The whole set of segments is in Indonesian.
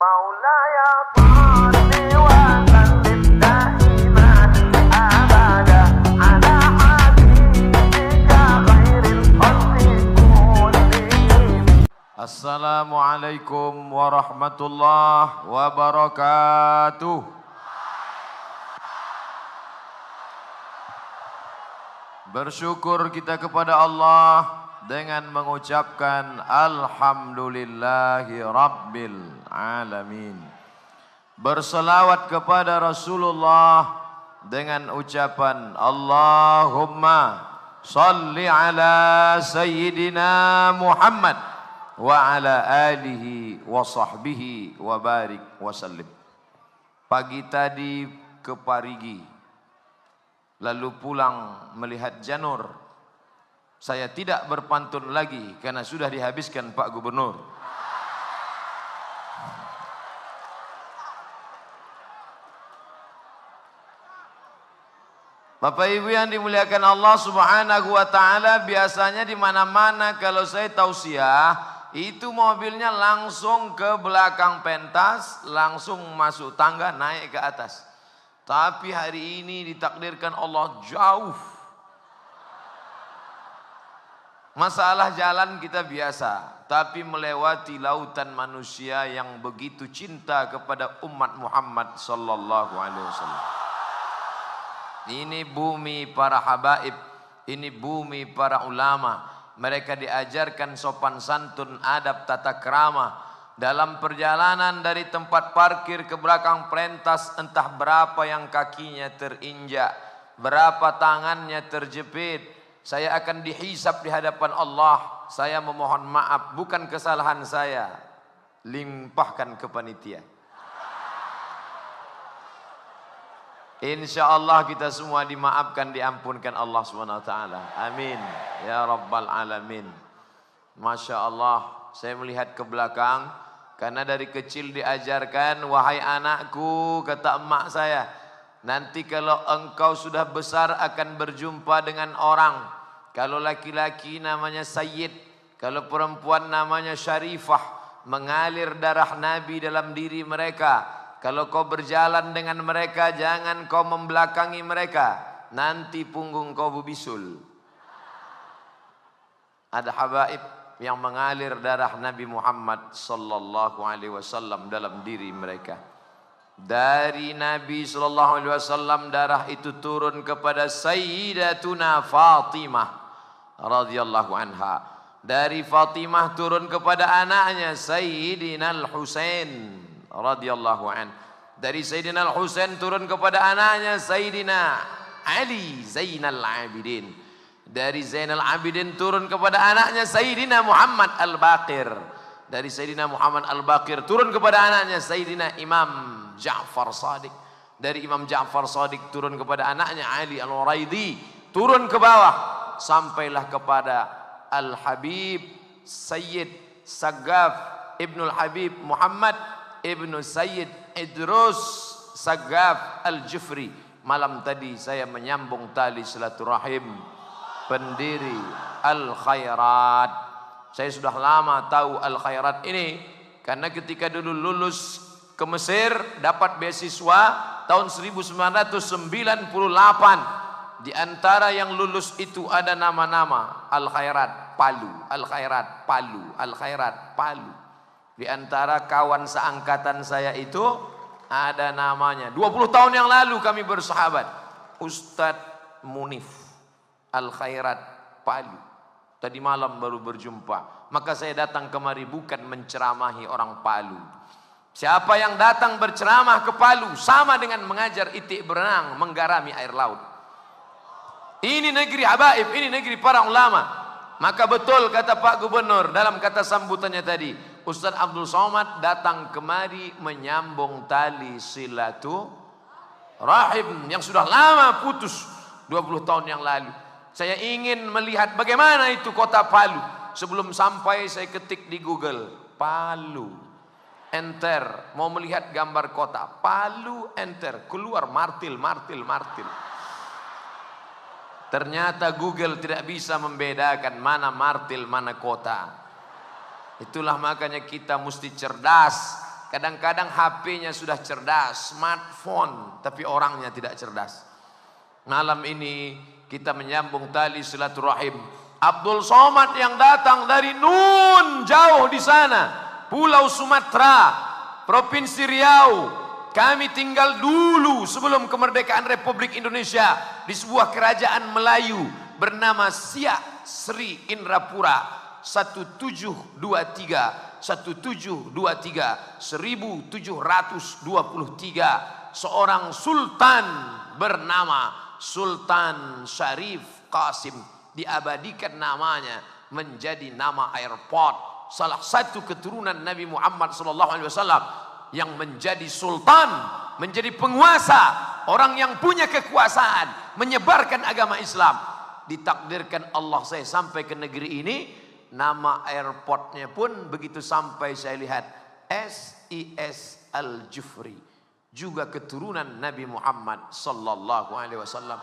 مولاي صل وسلم دائما ابدا على حبيبك خير الخلق كلهم. Assalamualaikum warahmatullahi wabarakatuh. Bersyukur kita kepada Allah dengan mengucapkan Alhamdulillahi Rabbil Alamin. Berselawat kepada Rasulullah dengan ucapan Allahumma salli ala Sayyidina Muhammad wa ala alihi wa sahbihi wa barik wa sallim. Pagi tadi ke Parigi, lalu pulang melihat janur. Saya tidak berpantun lagi karena sudah dihabiskan Pak Gubernur. Bapak Ibu yang dimuliakan Allah Subhanahu wa taala, biasanya di mana-mana kalau saya tausiah, itu mobilnya langsung ke belakang pentas, langsung masuk tangga naik ke atas. Tapi hari ini ditakdirkan Allah jauh. Masalah jalan kita biasa, tapi melewati lautan manusia yang begitu cinta kepada umat Muhammad sallallahu alaihi wasallam. Ini bumi para habaib, ini bumi para ulama. Mereka diajarkan sopan santun, adab, tata krama. Dalam perjalanan dari tempat parkir ke belakang pentas, entah berapa yang kakinya terinjak, berapa tangannya terjepit. Saya akan dihisap di hadapan Allah. Saya memohon maaf, bukan kesalahan saya. Limpahkan ke panitia. Insya Allah kita semua dimaafkan, diampunkan Allah SWT. Amin. Ya Rabbal Alamin. Masya Allah, saya melihat ke belakang. Karena dari kecil diajarkan, wahai anakku, kata emak saya, nanti kalau engkau sudah besar akan berjumpa dengan orang. Kalau laki-laki namanya Sayyid, kalau perempuan namanya Syarifah. Mengalir darah Nabi dalam diri mereka. Kalau kau berjalan dengan mereka, jangan kau membelakangi mereka. Nanti punggung kau berbisul. Ada habaib yang mengalir darah Nabi Muhammad sallallahu alaihi wasallam dalam diri mereka. Dari Nabi sallallahu alaihi wasallam darah itu turun kepada Sayyidatuna Fatimah radhiyallahu anha. Dari Fatimah turun kepada anaknya Sayyidina Al-Husain radhiyallahu an. Dari Sayyidina Al-Husain turun kepada anaknya Sayyidina Ali Zainal Abidin. Dari Zainal Abidin turun kepada anaknya Sayyidina Muhammad Al-Baqir. Dari Sayyidina Muhammad Al-Baqir turun kepada anaknya Sayyidina Imam Ja'far Shadiq. Dari Imam Ja'far Shadiq turun kepada anaknya Ali Al-Uraidi. Turun ke bawah sampailah kepada Al-Habib Sayyid Saggaf Ibnul Habib Muhammad Ibnu Sayyid Idrus Saggaf Al-Jufri. Malam tadi saya menyambung tali silaturahim, pendiri Al-Khairat. Saya sudah lama tahu Al-Khairat ini karena ketika dulu lulus ke Mesir dapat beasiswa tahun 1998. Di antara yang lulus itu ada nama-nama Al-Khairat Palu, Al-Khairat Palu, Al-Khairat Palu. Di antara kawan seangkatan saya itu ada namanya. 20 tahun yang lalu kami bersahabat. Ustadz Munif Al-Khairat Palu. Tadi malam baru berjumpa. Maka saya datang kemari bukan menceramahi orang Palu. Siapa yang datang berceramah ke Palu sama dengan mengajar itik berenang, menggarami air laut. Ini negeri habaib, ini negeri para ulama. Maka betul kata Pak Gubernur dalam kata sambutannya tadi, Ustaz Abdul Somad datang kemari menyambung tali silaturahim yang sudah lama putus 20 tahun yang lalu. Saya ingin melihat bagaimana itu kota Palu. Sebelum sampai saya ketik di Google Palu, enter, mau melihat gambar kota Palu, enter, keluar martil. Ternyata Google tidak bisa membedakan mana martil, mana kota. Itulah makanya kita mesti cerdas. Kadang-kadang HP-nya sudah cerdas, smartphone, tapi orangnya tidak cerdas. Malam ini kita menyambung tali silaturahim. Abdul Somad yang datang dari Nun, jauh di sana, Pulau Sumatera, Provinsi Riau. Kami tinggal dulu sebelum kemerdekaan Republik Indonesia di sebuah kerajaan Melayu bernama Siak Sri Indrapura 1723 seorang sultan bernama Sultan Syarif Qasim, diabadikan namanya menjadi nama airport, salah satu keturunan Nabi Muhammad SAW yang menjadi sultan, menjadi penguasa, orang yang punya kekuasaan menyebarkan agama Islam. Ditakdirkan Allah saya sampai ke negeri ini, nama airportnya pun begitu sampai saya lihat SIS Al-Jufri, juga keturunan Nabi Muhammad sallallahu alaihi wasallam.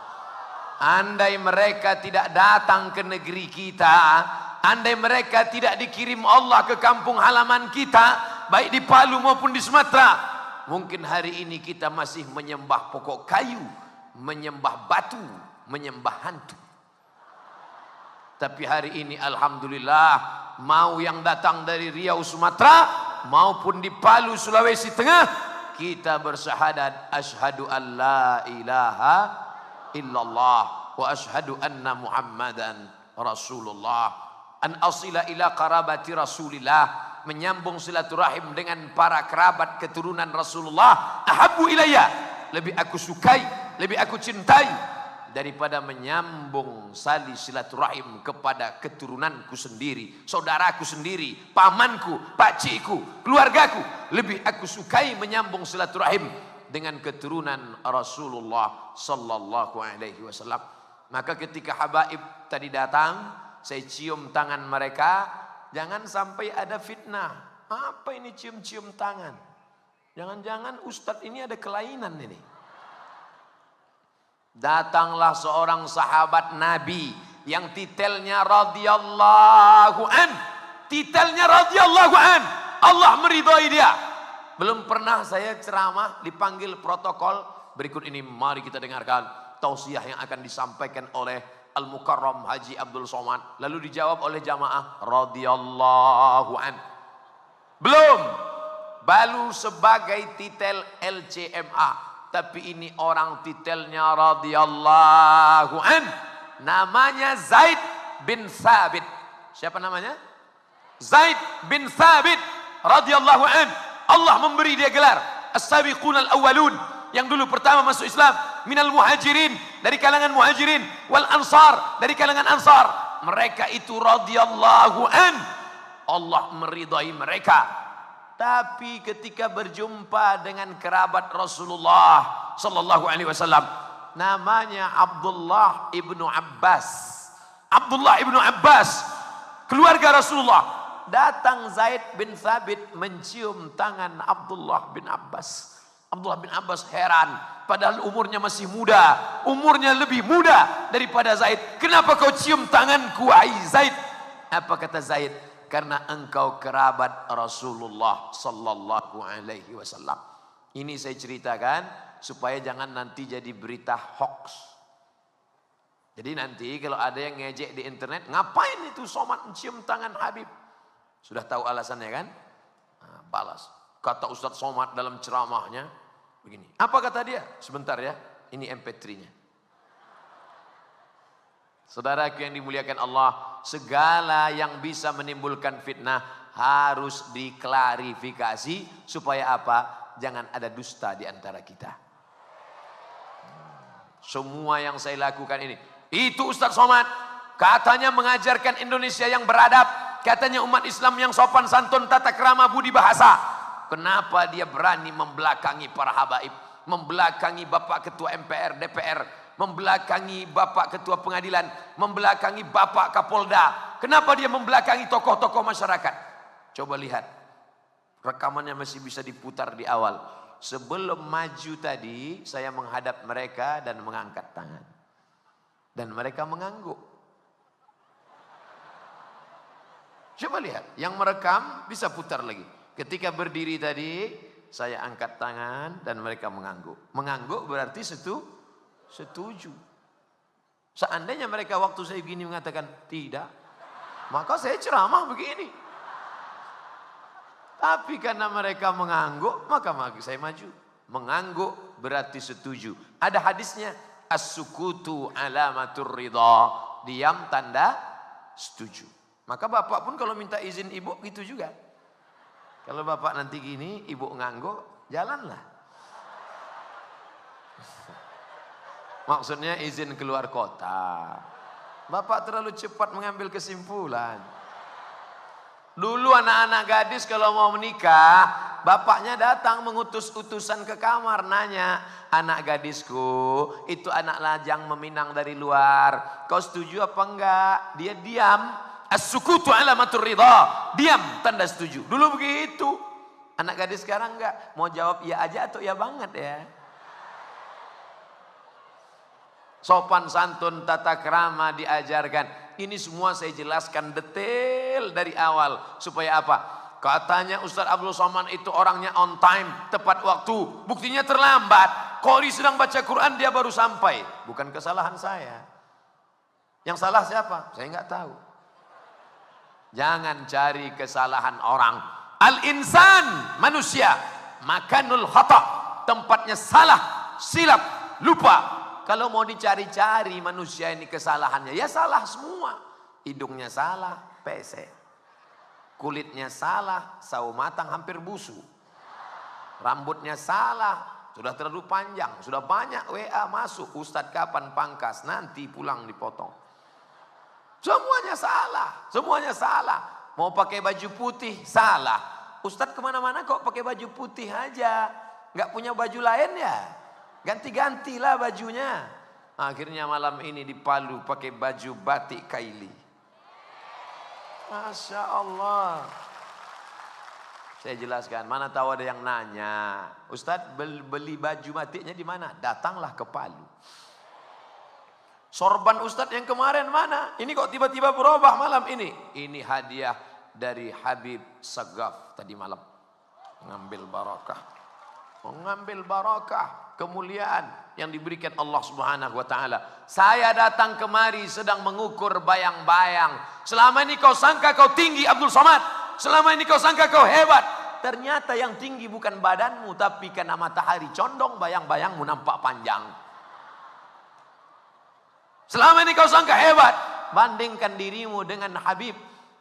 Andai mereka tidak datang ke negeri kita, andai mereka tidak dikirim Allah ke kampung halaman kita, baik di Palu maupun di Sumatera, mungkin hari ini kita masih menyembah pokok kayu, menyembah batu, menyembah hantu. Tapi hari ini alhamdulillah, mau yang datang dari Riau Sumatera maupun di Palu Sulawesi Tengah, kita bersyahadat asyhadu an la ilaha illallah wa asyhadu anna Muhammadan Rasulullah. An asila ila qarabati Rasulillah, menyambung silaturahim dengan para kerabat keturunan Rasulullah. Ahabbu ilayya, lebih aku sukai, lebih aku cintai daripada menyambung sali silaturahim kepada keturunanku sendiri, saudaraku sendiri, pamanku, pakcikku, keluargaku. Lebih aku sukai menyambung silaturahim dengan keturunan Rasulullah sallallahu alaihi wasallam. Maka ketika habaib tadi datang, saya cium tangan mereka. Jangan sampai ada fitnah. Apa ini cium-cium tangan? Jangan-jangan ustadz ini ada kelainan ini. Datanglah seorang sahabat Nabi yang titelnya radhiyallahu an. Titelnya radhiyallahu an. Allah meridhai dia. Belum pernah saya ceramah dipanggil protokol. Berikut ini mari kita dengarkan tausiah yang akan disampaikan oleh Al-Mukarram Haji Abdul Somad. Lalu dijawab oleh jamaah radhiyallahu an. Belum. Baru sebagai titel LCMA. Tapi ini orang titelnya radhiyallahu an. Namanya Zaid bin Thabit. Siapa namanya? Zaid bin Thabit radhiyallahu an. Allah memberi dia gelar As-Sabiqun Al-Awwalun, yang dulu pertama masuk Islam, minal muhajirin, dari kalangan muhajirin, wal ansar, dari kalangan ansar. Mereka itu radhiyallahu an. Allah meridai mereka. Tapi ketika berjumpa dengan kerabat Rasulullah sallallahu alaihi wasallam, namanya Abdullah ibnu Abbas. Abdullah ibnu Abbas, keluarga Rasulullah. Datang Zaid bin Thabit mencium tangan Abdullah bin Abbas. Abdullah bin Abbas heran, padahal umurnya masih muda, umurnya lebih muda daripada Zaid. Kenapa kau cium tanganku, wahai Zaid? Apa kata Zaid? Karena engkau kerabat Rasulullah sallallahu alaihi wasallam. Ini saya ceritakan supaya jangan nanti jadi berita hoax. Jadi nanti kalau ada yang ngejek di internet, ngapain itu Somad mencium tangan Habib? Sudah tahu alasannya kan? Nah, balas. Kata Ustadz Somad dalam ceramahnya begini. Apa kata dia? Sebentar ya, ini MP3-nya. Saudaraku yang dimuliakan Allah, segala yang bisa menimbulkan fitnah harus diklarifikasi supaya apa? Jangan ada dusta di antara kita. Semua yang saya lakukan ini, itu Ustadz Somad katanya mengajarkan Indonesia yang beradab, katanya umat Islam yang sopan santun, tata krama, budi bahasa. Kenapa dia berani membelakangi para habaib, membelakangi Bapak Ketua MPR, DPR, membelakangi Bapak Ketua Pengadilan, membelakangi Bapak Kapolda? Kenapa dia membelakangi tokoh-tokoh masyarakat? Coba lihat, rekamannya masih bisa diputar di awal. Sebelum maju tadi, saya menghadap mereka dan mengangkat tangan. Dan mereka mengangguk. Coba lihat, yang merekam bisa putar lagi. Ketika berdiri tadi, Saya angkat tangan dan mereka mengangguk. Mengangguk berarti setuju. Seandainya mereka waktu saya begini mengatakan tidak, maka saya ceramah begini. Tapi karena mereka mengangguk, maka saya maju. Mengangguk berarti setuju. Ada hadisnya, as-sukutu alamatur ridha. Diam tanda setuju. Maka bapak pun kalau minta izin ibu gitu juga. Kalau bapak nanti gini, ibu ngangguk, jalanlah. Maksudnya izin keluar kota. Bapak terlalu cepat mengambil kesimpulan. Dulu anak-anak gadis kalau mau menikah, bapaknya datang mengutus utusan ke kamar, nanya, anak gadisku, itu anak lajang meminang dari luar, kau setuju apa enggak? Dia diam. As-sukutu alamatur ridha. Diam tanda setuju. Dulu begitu. Anak gadis sekarang enggak, mau jawab iya aja atau iya banget ya. Sopan santun, tata krama diajarkan. Ini semua saya jelaskan detail dari awal. Supaya apa? Katanya Ustaz Abdul Somad itu orangnya on time, tepat waktu. Buktinya terlambat. Qori sedang baca Quran, dia baru sampai. Bukan kesalahan saya. Yang salah siapa? Saya nggak tahu. Jangan cari kesalahan orang. Al-insan, manusia. Makanul khata. Tempatnya salah, silap, lupa. Kalau mau dicari-cari manusia ini kesalahannya, ya salah semua. Hidungnya salah, pesek. Kulitnya salah, sawo matang hampir busuk. Rambutnya salah, sudah terlalu panjang. Sudah banyak WA masuk. Ustadz kapan pangkas? Nanti pulang dipotong. Semuanya salah, semuanya salah. Mau pakai baju putih, salah. Ustadz kemana-mana kok pakai baju putih aja. Nggak punya baju lain ya? Ganti-gantilah bajunya. Akhirnya malam ini di Palu pakai baju batik kaili. Masya Allah. Saya jelaskan, mana tahu ada yang nanya, Ustadz beli baju batiknya di mana? Datanglah ke Palu. Sorban Ustadz yang kemarin mana? Ini kok tiba-tiba berubah malam ini? Ini hadiah dari Habib Sagaf tadi malam. Mengambil barakah. Mengambil barakah, kemuliaan yang diberikan Allah Subhanahu wa taala. Saya datang kemari sedang mengukur bayang-bayang. Selama ini kau sangka kau tinggi Abdul Somad. Selama ini kau sangka kau hebat. Ternyata yang tinggi bukan badanmu, tapi karena matahari condong bayang-bayangmu nampak panjang. Selama ini kau sangka hebat. Bandingkan dirimu dengan Habib.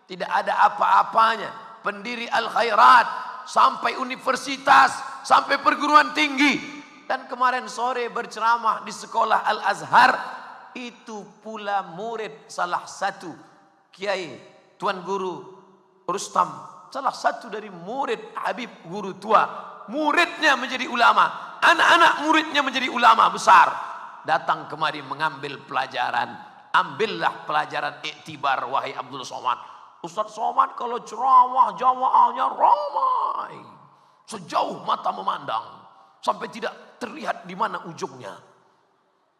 Tidak ada apa-apanya. Pendiri Al-Khairat. Sampai universitas. Sampai perguruan tinggi. Dan kemarin sore berceramah di sekolah Al-Azhar. Itu pula murid salah satu Kiai Tuan Guru Rustam. Salah satu dari murid Habib guru tua. Muridnya menjadi ulama. Anak-anak muridnya menjadi ulama besar. Datang kemari mengambil pelajaran. Ambillah pelajaran iktibar wahai Abdul Somad. Ustaz Somad kalau ceramah jamaahnya ramai. Sejauh mata memandang. Sampai tidak terlihat di mana ujungnya.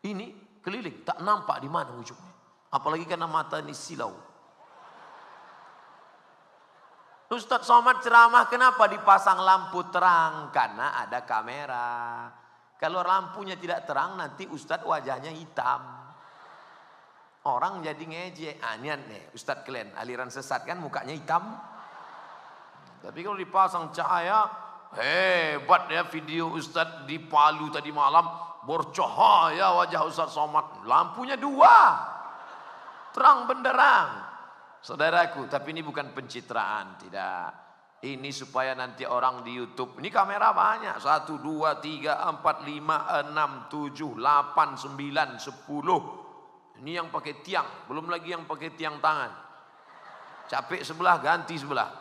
Ini keliling, tak nampak di mana ujungnya. Apalagi karena mata ini silau. Ustaz Somad ceramah kenapa dipasang lampu terang? Karena ada kamera. Kalau lampunya tidak terang nanti Ustaz wajahnya hitam. Orang jadi ngejek. Anian nih Ustaz kalian aliran sesat kan mukanya hitam. Tapi kalau dipasang cahaya, hebat ya video Ustaz di Palu tadi malam. Bercahaya wajah Ustaz Somad. Lampunya dua. Terang benderang. Saudaraku, tapi ini bukan pencitraan, tidak. Ini supaya nanti orang di YouTube, ini kamera banyak. 1, 2, 3, 4, 5, 6, 7, 8, 9, 10. Ini yang pakai tiang, belum lagi yang pakai tiang tangan. Capek sebelah, ganti sebelah.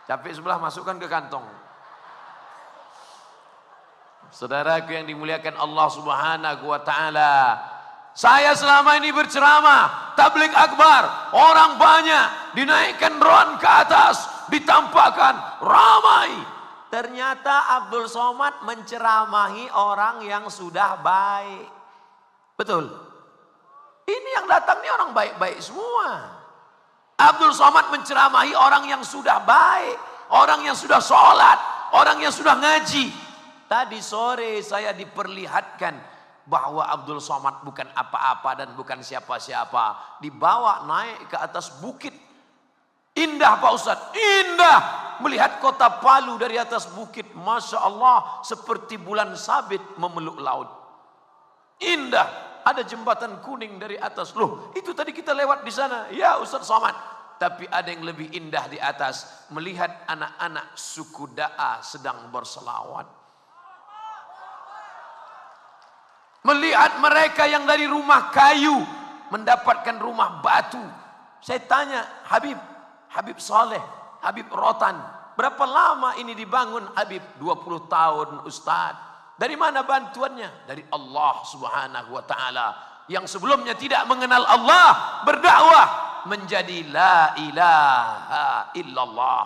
Capek sebelah, masukkan ke kantong. Saudaraku yang dimuliakan Allah Subhanahu wa ta'ala. Saya selama ini berceramah, tabligh akbar, orang banyak, dinaikkan drone ke atas, ditampakkan, ramai. Ternyata Abdul Somad menceramahi orang yang sudah baik. Betul? Ini yang datang ini orang baik-baik semua. Abdul Somad menceramahi orang yang sudah baik, orang yang sudah sholat, orang yang sudah ngaji. Tadi sore saya diperlihatkan bahwa Abdul Somad bukan apa-apa dan bukan siapa-siapa. Dibawa naik ke atas bukit. Indah Pak Ustadz, indah. Melihat kota Palu dari atas bukit. Masya Allah, seperti bulan sabit memeluk laut. Indah. Ada jembatan kuning dari atas. Loh, itu tadi kita lewat di sana. Ya Ustadz Somad. Tapi ada yang lebih indah di atas. Melihat anak-anak suku Da'a sedang berselawat. Melihat mereka yang dari rumah kayu mendapatkan rumah batu. Saya tanya, Habib Saleh, Habib Rotan, berapa lama ini dibangun Habib? 20 tahun Ustadz. Dari mana bantuannya? Dari Allah Subhanahu wa taala. Yang sebelumnya tidak mengenal Allah, berdakwah menjadi la ilaha illallah.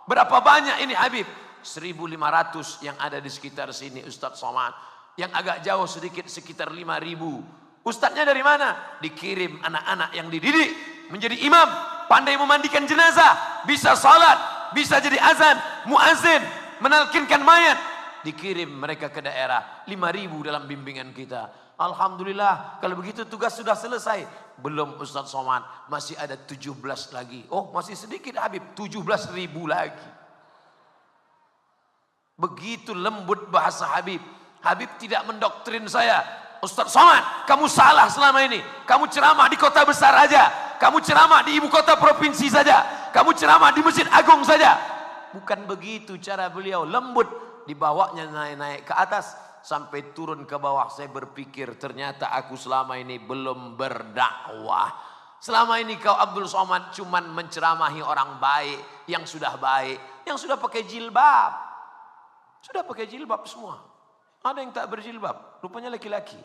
Berapa banyak ini Habib? 1.500 yang ada di sekitar sini Ustadz Somad. Yang agak jauh sedikit sekitar 5.000. Ustadznya dari mana? Dikirim anak-anak yang dididik menjadi imam, pandai memandikan jenazah, bisa salat, bisa jadi azan, muazin, menalkinkan mayat. Dikirim mereka ke daerah. 5.000 dalam bimbingan kita. Alhamdulillah, kalau begitu tugas sudah selesai. Belum Ustadz Somad, masih ada 17 lagi. Oh, masih sedikit Habib, 17.000 lagi. Begitu lembut bahasa Habib. Habib tidak mendoktrin saya. Ustadz Somad, kamu salah selama ini. Kamu ceramah di kota besar aja. Kamu ceramah di ibu kota provinsi saja. Kamu ceramah di Masjid Agung saja. Bukan begitu cara beliau, lembut. Dibawanya naik-naik ke atas sampai turun ke bawah. Saya berpikir ternyata aku selama ini belum berdakwah. Selama ini kau Abdul Somad cuman menceramahi orang baik, yang sudah baik, yang sudah pakai jilbab. Sudah pakai jilbab semua. Ada yang tak berjilbab, rupanya laki-laki.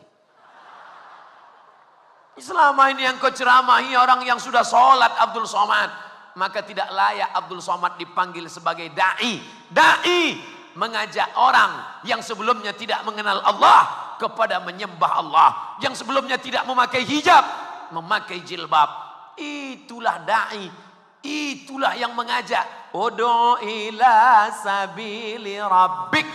Selama ini yang kau ceramahi orang yang sudah sholat Abdul Somad, maka tidak layak Abdul Somad dipanggil sebagai da'i. Da'i mengajak orang yang sebelumnya tidak mengenal Allah kepada menyembah Allah, yang sebelumnya tidak memakai hijab memakai jilbab. Itulah da'i, itulah yang mengajak. Ud'u ila sabili rabbik,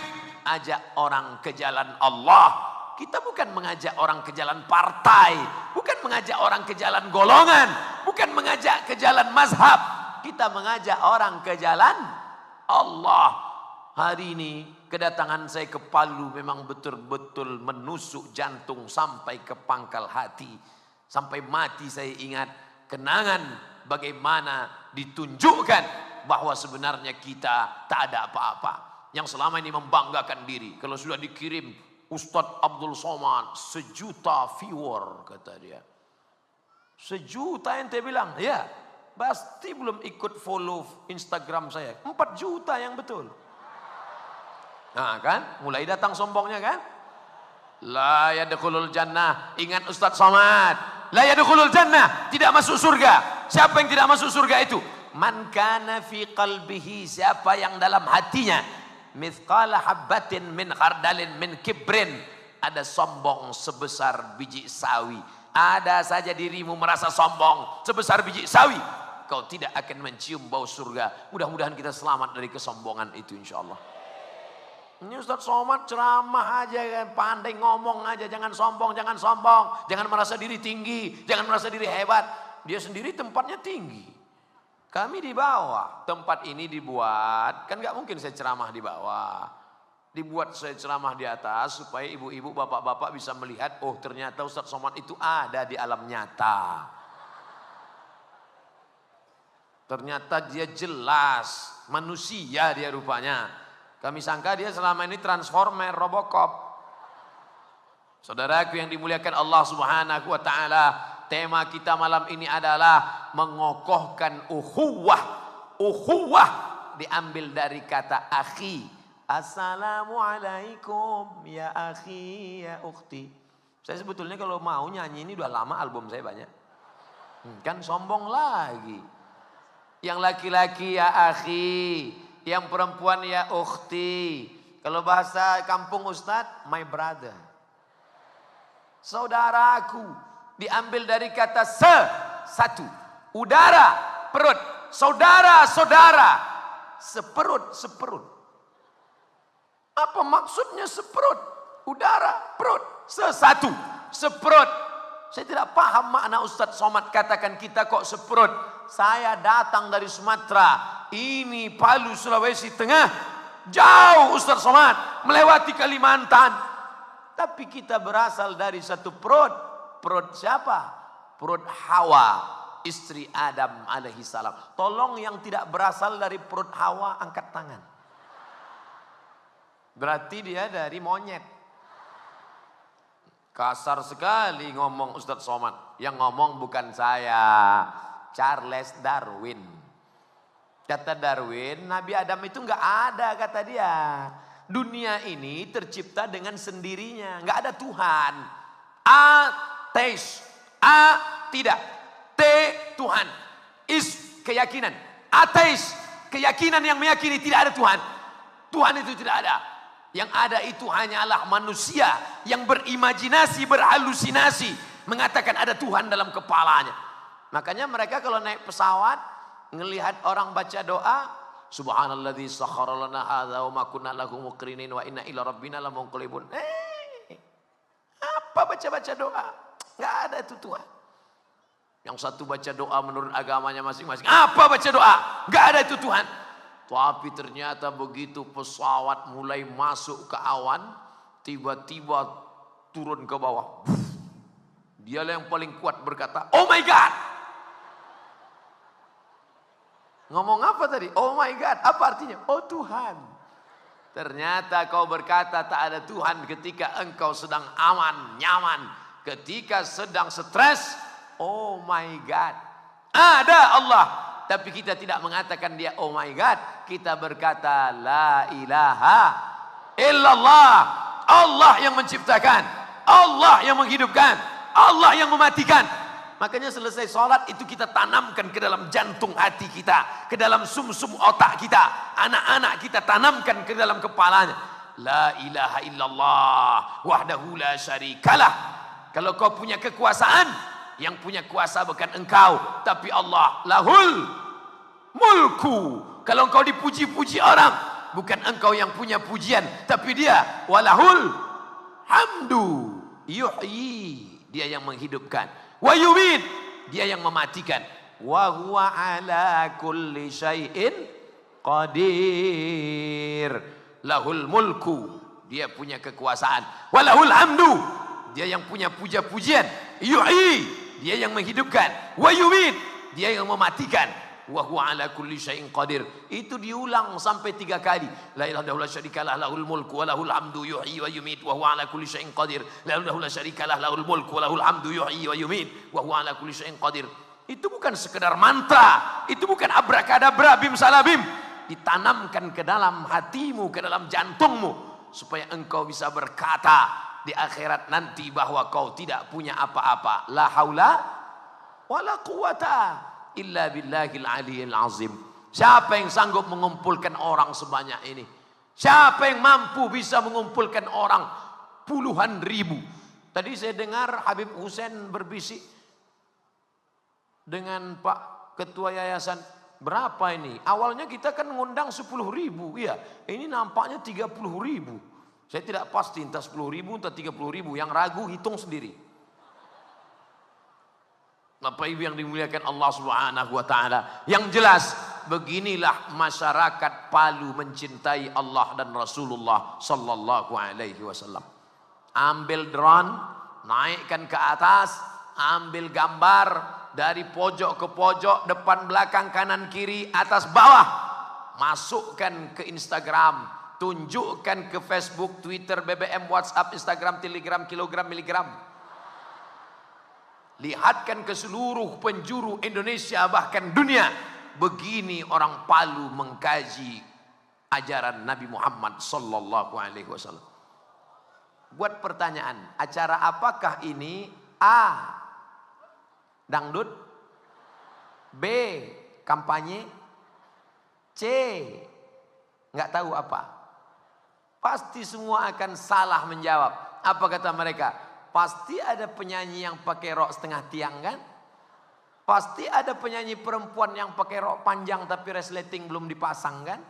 ajak orang ke jalan Allah. Kita bukan mengajak orang ke jalan partai, bukan mengajak orang ke jalan golongan, bukan mengajak ke jalan mazhab. Kita mengajak orang ke jalan Allah. Hari ini kedatangan saya ke Palu memang betul-betul menusuk jantung sampai ke pangkal hati. Sampai mati saya ingat kenangan bagaimana ditunjukkan bahwa sebenarnya kita tak ada apa-apa. Yang selama ini membanggakan diri. Kalau sudah dikirim Ustadz Abdul Somad 1 juta viewer kata dia. 1 juta ente bilang? Ya, pasti belum ikut follow Instagram saya. 4 juta yang betul. Nah kan, mulai datang sombongnya kan? La yadkhulul jannah. Ingat Ustadz Somad. La yadkhulul jannah, tidak masuk surga. Siapa yang tidak masuk surga itu? Man kana fi qalbihi, siapa yang dalam hatinya mithqala habbatin min khardalin min kibrin, ada sombong sebesar biji sawi. Ada saja dirimu merasa sombong sebesar biji sawi, kau tidak akan mencium bau surga. Mudah-mudahan kita selamat dari kesombongan itu insyaallah. Ini Ustadz Somad ceramah aja kan, pandai ngomong aja, jangan sombong, jangan sombong, jangan merasa diri tinggi, jangan merasa diri hebat. Dia sendiri tempatnya tinggi, kami di bawah. Tempat ini dibuat, kan nggak mungkin saya ceramah di bawah. Dibuat saya ceramah di atas supaya ibu-ibu, bapak-bapak bisa melihat, oh ternyata Ustadz Somad itu ada di alam nyata. Ternyata dia jelas manusia dia rupanya. Kami sangka dia selama ini transformer, Robocop. Saudaraku yang dimuliakan Allah Subhanahu wa taala, tema kita malam ini adalah mengokohkan ukhuwah. Ukhuwah diambil dari kata akhi. Assalamualaikum ya akhi ya ukhti. Saya sebetulnya kalau mau nyanyi ini udah lama, album saya banyak. Kan sombong lagi. Yang laki-laki ya akhi, yang perempuan ya ukhti. Kalau bahasa kampung Ustadz, my brother. Saudaraku. Diambil dari kata satu. Udara, perut. Saudara-saudara. Seperut-seperut. Apa maksudnya seperut? Udara, perut, sesatu, seperut. Saya tidak paham makna Ustadz Somad katakan kita kok seperut. Saya datang dari Sumatera, ini Palu, Sulawesi Tengah, jauh Ustadz Somad, melewati Kalimantan. Tapi kita berasal dari satu perut. Perut siapa? Perut Hawa, istri Adam alaihi salam. Tolong yang tidak berasal dari perut Hawa angkat tangan. Berarti dia dari monyet. Kasar sekali ngomong Ustadz Somad. Yang ngomong bukan saya, Charles Darwin. Kata Darwin, Nabi Adam itu nggak ada kata dia. Dunia ini tercipta dengan sendirinya, nggak ada Tuhan. Ateis, A tidak, T Tuhan, is keyakinan. Ateis, keyakinan yang meyakini tidak ada Tuhan. Tuhan itu tidak ada. Yang ada itu hanyalah manusia yang berimajinasi, berhalusinasi, mengatakan ada Tuhan dalam kepalanya. Makanya mereka kalau naik pesawat, ngelihat orang baca doa, Subhanalladzi sakhkhara lana hadza wa ma kunna lahu muqrinin wa inna ila rabbina lamunqalibun. Apa baca-baca doa? Enggak ada itu Tuhan. Yang satu baca doa menurut agamanya masing-masing. Apa baca doa? Enggak ada itu Tuhan. Tapi ternyata begitu pesawat mulai masuk ke awan, tiba-tiba turun ke bawah. Dialah yang paling kuat berkata, "Oh my God." Ngomong apa tadi? Oh my God. Apa artinya? Oh Tuhan. Ternyata kau berkata tak ada Tuhan ketika engkau sedang aman, nyaman. Ketika sedang stres, oh my God. Ada Allah. Tapi kita tidak mengatakan dia oh my God. Kita berkata la ilaha illallah. Allah yang menciptakan. Allah yang menghidupkan. Allah yang mematikan. Makanya selesai sholat itu kita tanamkan ke dalam jantung hati kita. Ke dalam sumsum otak kita. Anak-anak kita tanamkan ke dalam kepalanya. La ilaha illallah. Wahdahu la syarikalah. Kalau kau punya kekuasaan, yang punya kuasa bukan engkau, tapi Allah. Lahul mulku. Kalau engkau dipuji-puji orang, bukan engkau yang punya pujian, tapi dia. Walahul hamdu. Yuhyi. Dia yang menghidupkan. Wa yumit. Dia yang mematikan. Wa huwa ala kulli syai'in qadir. Lahul mulku. Dia punya kekuasaan. Walahul hamdu. Dia yang punya puja-pujian. Yuhyi. Dia yang menghidupkan. Wa yumit. Dia yang mematikan. Wa huwa ala kulli syai'in qadir. Itu diulang sampai 3 kali. La ilaha illallah syarikalah lahul mulku wa lahul hamdu yuhyi wa yumit wa huwa ala kulli syai'in qadir. La ilaha illallah syarikalah lahul mulku wa lahul hamdu yuhyi wa yumit wa huwa ala kulli syai'in qadir. Itu bukan sekedar mantra, itu bukan abrakadabra bim salabim. Ditanamkan ke dalam hatimu, ke dalam jantungmu supaya engkau bisa berkata di akhirat nanti bahwa kau tidak punya apa-apa. La haula wala quwata illa billahil aliyil azim. Siapa yang sanggup mengumpulkan orang sebanyak ini? Siapa yang mampu bisa mengumpulkan orang puluhan ribu? Tadi saya dengar Habib Hussein berbisik dengan Pak Ketua Yayasan. Berapa ini? Awalnya kita kan ngundang 10.000. Iya, ini nampaknya 30.000. Saya tidak pasti entah 10.000 entah 30.000. Yang ragu hitung sendiri. Bapak Ibu yang dimuliakan Allah Subhanahu wa taala. Yang jelas beginilah masyarakat Palu mencintai Allah dan Rasulullah sallallahu alaihi wasallam. Ambil drone, naikkan ke atas, ambil gambar dari pojok ke pojok, depan belakang kanan kiri atas bawah. Masukkan ke Instagram, tunjukkan ke Facebook, Twitter, BBM, WhatsApp, Instagram, Telegram, kilogram, miligram. Lihatkan ke seluruh penjuru Indonesia bahkan dunia. Begini orang Palu mengkaji ajaran Nabi Muhammad sallallahu alaihi wasallam. Buat pertanyaan, acara apakah ini? A. Dangdut. B. Kampanye. C. Nggak tahu apa. Pasti semua akan salah menjawab. Apa kata mereka? Pasti ada penyanyi yang pakai rok setengah tiang kan? Pasti ada penyanyi perempuan yang pakai rok panjang tapi resleting belum dipasang kan?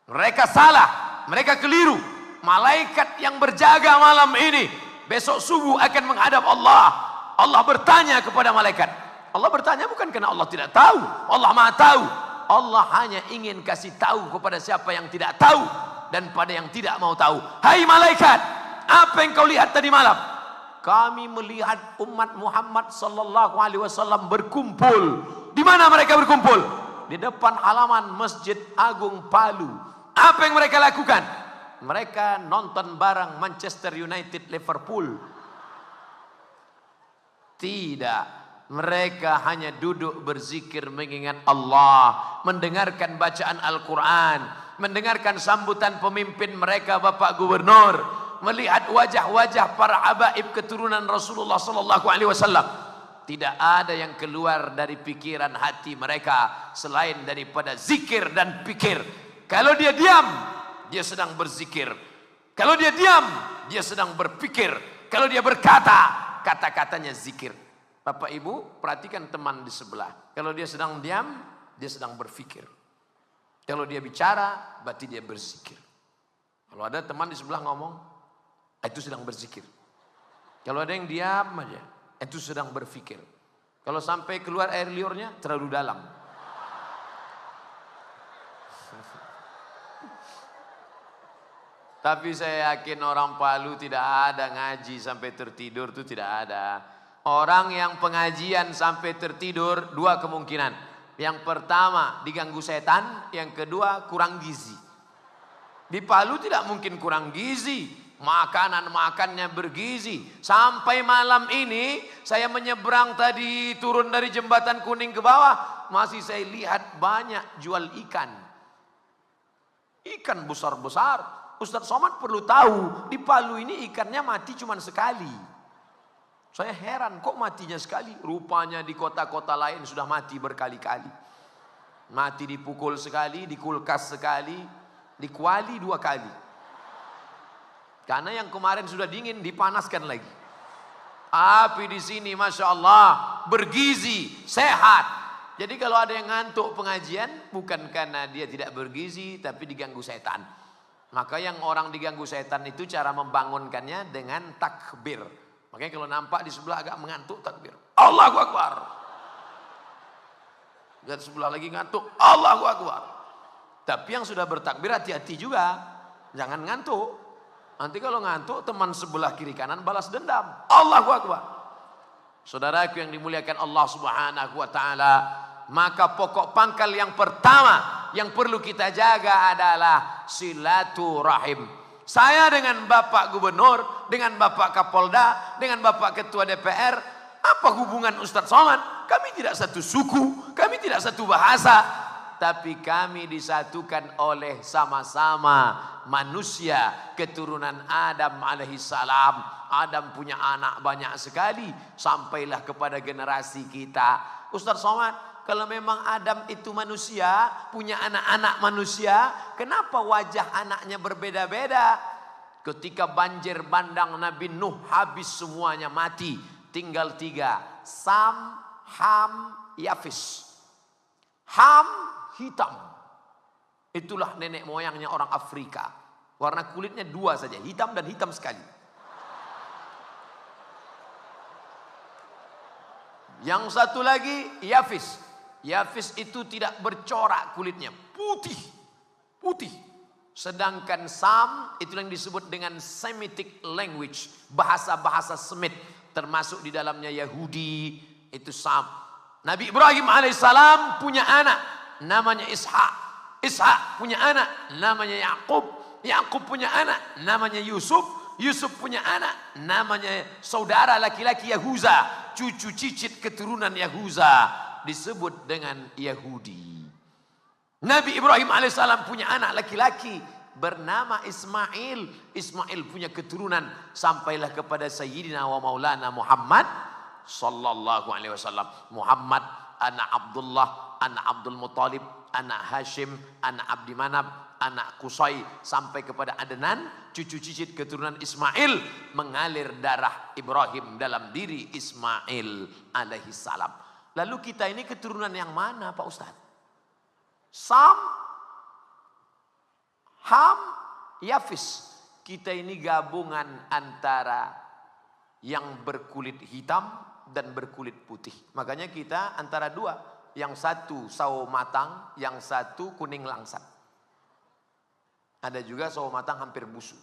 Mereka salah. mereka keliru. Malaikat yang berjaga malam ini besok subuh akan menghadap Allah. Allah bertanya kepada malaikat. Allah bertanya bukan karena Allah tidak tahu. Allah Maha tahu. Allah hanya ingin kasih tahu kepada siapa yang tidak tahu dan pada yang tidak mau tahu. Hai malaikat, apa yang kau lihat tadi malam? Kami melihat umat Muhammad sallallahu alaihi wasallam berkumpul. Di mana mereka berkumpul? Di depan halaman Masjid Agung Palu. Apa yang mereka lakukan? Mereka nonton bareng Manchester United Liverpool. Tidak, mereka hanya duduk berzikir mengingat Allah, mendengarkan bacaan Al-Quran, mendengarkan sambutan pemimpin mereka Bapak Gubernur, melihat wajah-wajah para habaib keturunan Rasulullah sallallahu alaihi wasallam. Tidak ada yang keluar dari pikiran hati mereka selain daripada zikir dan pikir. Kalau dia diam, dia sedang berzikir. Kalau dia diam, dia sedang berpikir. Kalau dia berkata, kata-katanya zikir. Bapak Ibu, perhatikan teman di sebelah. Kalau dia sedang diam, dia sedang berpikir. Kalau dia bicara, berarti dia berzikir. Kalau ada teman di sebelah ngomong, itu sedang berzikir. Kalau ada yang diam aja, itu sedang berpikir. Kalau sampai keluar air liurnya, terlalu dalam. Tapi saya yakin orang Palu tidak ada ngaji sampai tertidur, itu tidak ada. Orang yang pengajian sampai tertidur, dua kemungkinan. Yang pertama diganggu setan, yang kedua kurang gizi. Di Palu tidak mungkin kurang gizi. Makanan makannya bergizi. Sampai malam ini saya menyeberang tadi, turun dari jembatan Kuning ke bawah, masih saya lihat banyak jual ikan. Ikan besar-besar. Ustadz Somad perlu tahu, di Palu ini ikannya mati cuma sekali. Saya heran, kok matinya sekali? Rupanya di kota-kota lain sudah mati berkali-kali. Mati dipukul sekali, di kulkas sekali, di kuali 2 kali. Karena yang kemarin sudah dingin, dipanaskan lagi. Api di sini, Masya Allah, bergizi, sehat. Jadi kalau ada yang ngantuk pengajian, bukan karena dia tidak bergizi, tapi diganggu setan. Maka yang orang diganggu setan itu cara membangunkannya dengan takbir. Makanya kalau nampak di sebelah agak mengantuk, takbir. Allahu Akbar. Dan sebelah lagi ngantuk, Allahu Akbar. Tapi yang sudah bertakbir hati-hati juga. Jangan ngantuk. Nanti kalau ngantuk, teman sebelah kiri kanan balas dendam. Allahu Akbar. Saudaraku yang dimuliakan Allah Subhanahu wa taala, maka pokok pangkal yang pertama yang perlu kita jaga adalah silaturahim. Saya dengan Bapak Gubernur, dengan Bapak Kapolda, dengan Bapak Ketua DPR, apa hubungan Ustadz Somad? Kami tidak satu suku, kami tidak satu bahasa, tapi kami disatukan oleh sama-sama manusia keturunan Adam alaihissalam. Adam punya anak banyak sekali, sampailah kepada generasi kita. Ustadz Somad, kalau memang Adam itu manusia, punya anak-anak manusia, kenapa wajah anaknya berbeda-beda? Ketika banjir bandang Nabi Nuh habis semuanya mati, tinggal 3, Sam, Ham, Yafis. Ham hitam, itulah nenek moyangnya orang Afrika. Warna kulitnya 2 saja, hitam dan hitam sekali. Yang satu lagi Yafis. Yafis itu tidak bercorak kulitnya, putih, putih. Sedangkan Sam itu yang disebut dengan Semitic language, bahasa-bahasa Semit, termasuk di dalamnya Yahudi, itu Sam. Nabi Ibrahim alaihissalam punya anak namanya Ishak. Ishak punya anak namanya Yakub. Yakub punya anak namanya Yusuf. Yusuf punya anak namanya saudara laki-laki Yahuza, cucu cicit keturunan Yahuza, disebut dengan Yahudi. Nabi Ibrahim alaihissalam punya anak laki-laki bernama Ismail. Ismail punya keturunan sampailah kepada Sayyidina wa Maulana Muhammad sallallahu alaihi wasallam. Muhammad anak Abdullah, anak Abdul Muttalib, anak Hashim, anak Abdi Manab, anak Qusay, sampai kepada Adnan, cucu cicit keturunan Ismail, mengalir darah Ibrahim dalam diri Ismail alaihissalam. Lalu kita ini keturunan yang mana Pak Ustadz? Sam, Ham, Yafis. Kita ini gabungan antara yang berkulit hitam dan berkulit putih. Makanya kita antara dua. Yang satu sawo matang, yang satu kuning langsat. Ada juga sawo matang hampir busuk.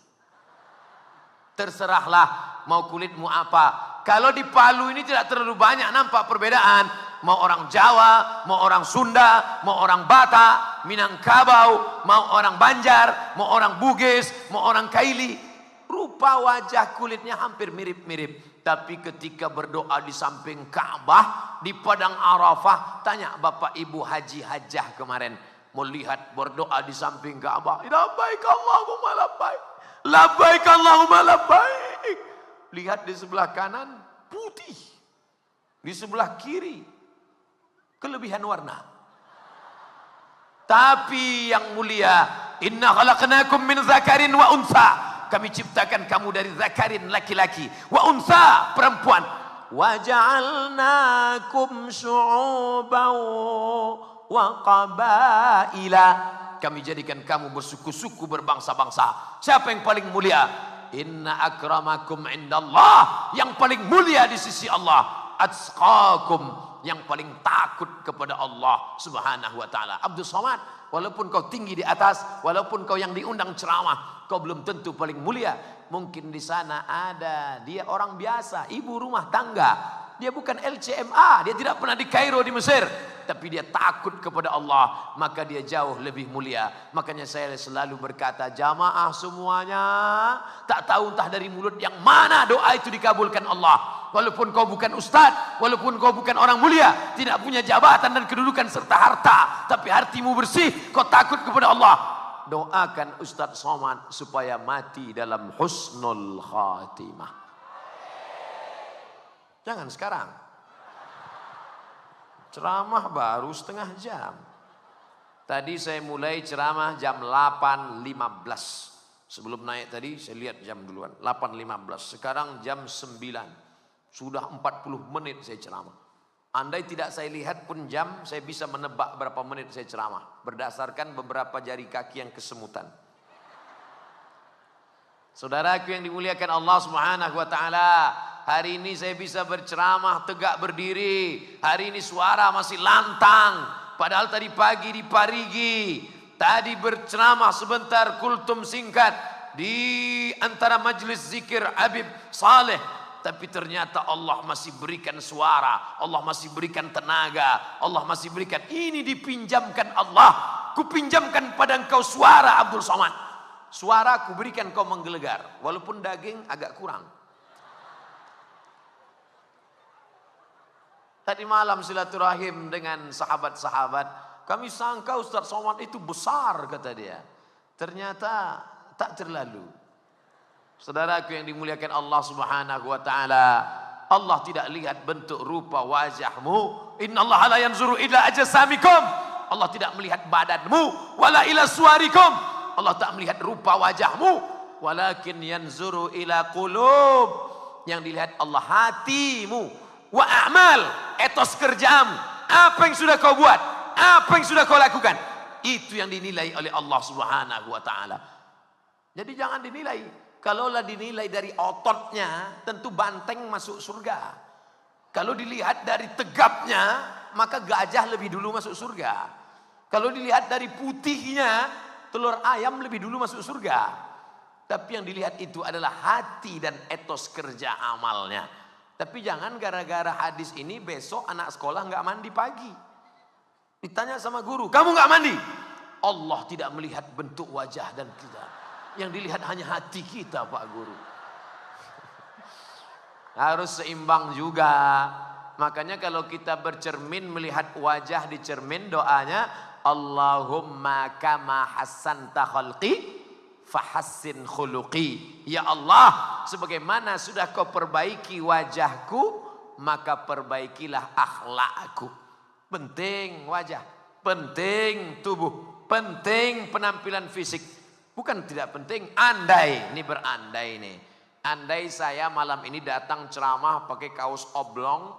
Terserahlah mau kulitmu apa. Kalau di Palu ini tidak terlalu banyak nampak perbedaan. Mau orang Jawa, mau orang Sunda, mau orang Batak, Minangkabau, mau orang Banjar, mau orang Bugis, mau orang Kaili. Rupa wajah kulitnya hampir mirip-mirip. Tapi ketika berdoa di samping Ka'bah, di Padang Arafah, tanya Bapak Ibu Haji Hajah kemarin. Melihat berdoa di samping Ka'bah. Labbaik Allahumma labbaik. Labbaik Allahumma labbaik. Lihat di sebelah kanan putih. Di sebelah kiri kelebihan warna. Tapi yang mulia, inna khalaqnakum min zakarin wa unsa. Kami ciptakan kamu dari zakarin laki-laki, wa unsa perempuan. Wa ja'alnakum syu'uban wa qabaila. Kami jadikan kamu bersuku-suku, berbangsa-bangsa. Siapa yang paling mulia? Inna akramakum indallah. Yang paling mulia di sisi Allah. Atqakum. Yang paling takut kepada Allah subhanahu wa ta'ala. Abdul Somad. Walaupun kau tinggi di atas. Walaupun kau yang diundang ceramah. Kau belum tentu paling mulia. Mungkin di sana ada. Dia orang biasa. Ibu rumah tangga. Dia bukan LCMA. Dia tidak pernah di Kairo di Mesir. Tapi dia takut kepada Allah, maka dia jauh lebih mulia. Makanya saya selalu berkata, jamaah semuanya, tak tahu entah dari mulut yang mana doa itu dikabulkan Allah. Walaupun kau bukan ustaz, walaupun kau bukan orang mulia, tidak punya jabatan dan kedudukan serta harta, tapi hatimu bersih, kau takut kepada Allah. Doakan Ustaz Somad supaya mati dalam husnul khatimah. Jangan sekarang. Ceramah baru setengah jam. Tadi saya mulai ceramah jam 8.15. Sebelum naik tadi saya lihat jam duluan. 8.15. Sekarang jam 9. Sudah 40 menit saya ceramah. Andai tidak saya lihat pun jam, saya bisa menebak berapa menit saya ceramah. Berdasarkan beberapa jari kaki yang kesemutan. Saudaraku yang dimuliakan Allah Subhanahu wa ta'ala. Hari ini saya bisa berceramah tegak berdiri. Hari ini suara masih lantang. Padahal tadi pagi di Parigi. Tadi berceramah sebentar kultum singkat. Di antara majlis zikir Habib Saleh. Tapi ternyata Allah masih berikan suara. Allah masih berikan tenaga. Allah masih berikan. Ini dipinjamkan Allah. Kupinjamkan pada engkau suara Abdul Somad. Suara ku berikan kau menggelegar. Walaupun daging agak kurang. Tadi malam silaturahim dengan sahabat-sahabat. Kami sangka Ustaz Somad itu besar kata dia. Ternyata tak terlalu. Saudaraku yang dimuliakan Allah Subhanahu wa ta'ala. Allah tidak lihat bentuk rupa wajahmu. Innallaha la yanzuru ila ajsamikum. Allah tidak melihat badanmu. Wala ila suwarikum. Allah tak melihat rupa wajahmu. Walakin yanzuru ila qulub. Yang dilihat Allah hatimu. Wa a'mal, etos kerjamu. Apa yang sudah kau buat? Apa yang sudah kau lakukan? Itu yang dinilai oleh Allah Subhanahu wa ta'ala. Jadi jangan dinilai. Kalaulah dinilai dari ototnya, tentu banteng masuk surga. Kalau dilihat dari tegapnya, maka gajah lebih dulu masuk surga. Kalau dilihat dari putihnya, telur ayam lebih dulu masuk surga. Tapi yang dilihat itu adalah hati dan etos kerja amalnya. Tapi jangan gara-gara hadis ini besok anak sekolah nggak mandi pagi. Ditanya sama guru, kamu nggak mandi? Allah tidak melihat bentuk wajah dan kita. Yang dilihat hanya hati kita, Pak Guru. Harus seimbang juga. Makanya kalau kita bercermin melihat wajah di cermin, doanya Allahumma kama hassanta khalqi fahassin khuluqi. Ya Allah, sebagaimana sudah kau perbaiki wajahku, maka perbaikilah akhlakku. Penting wajah, penting tubuh, penting penampilan fisik. Bukan tidak penting, andai, ini berandai nih. Andai saya malam ini datang ceramah pakai kaos oblong,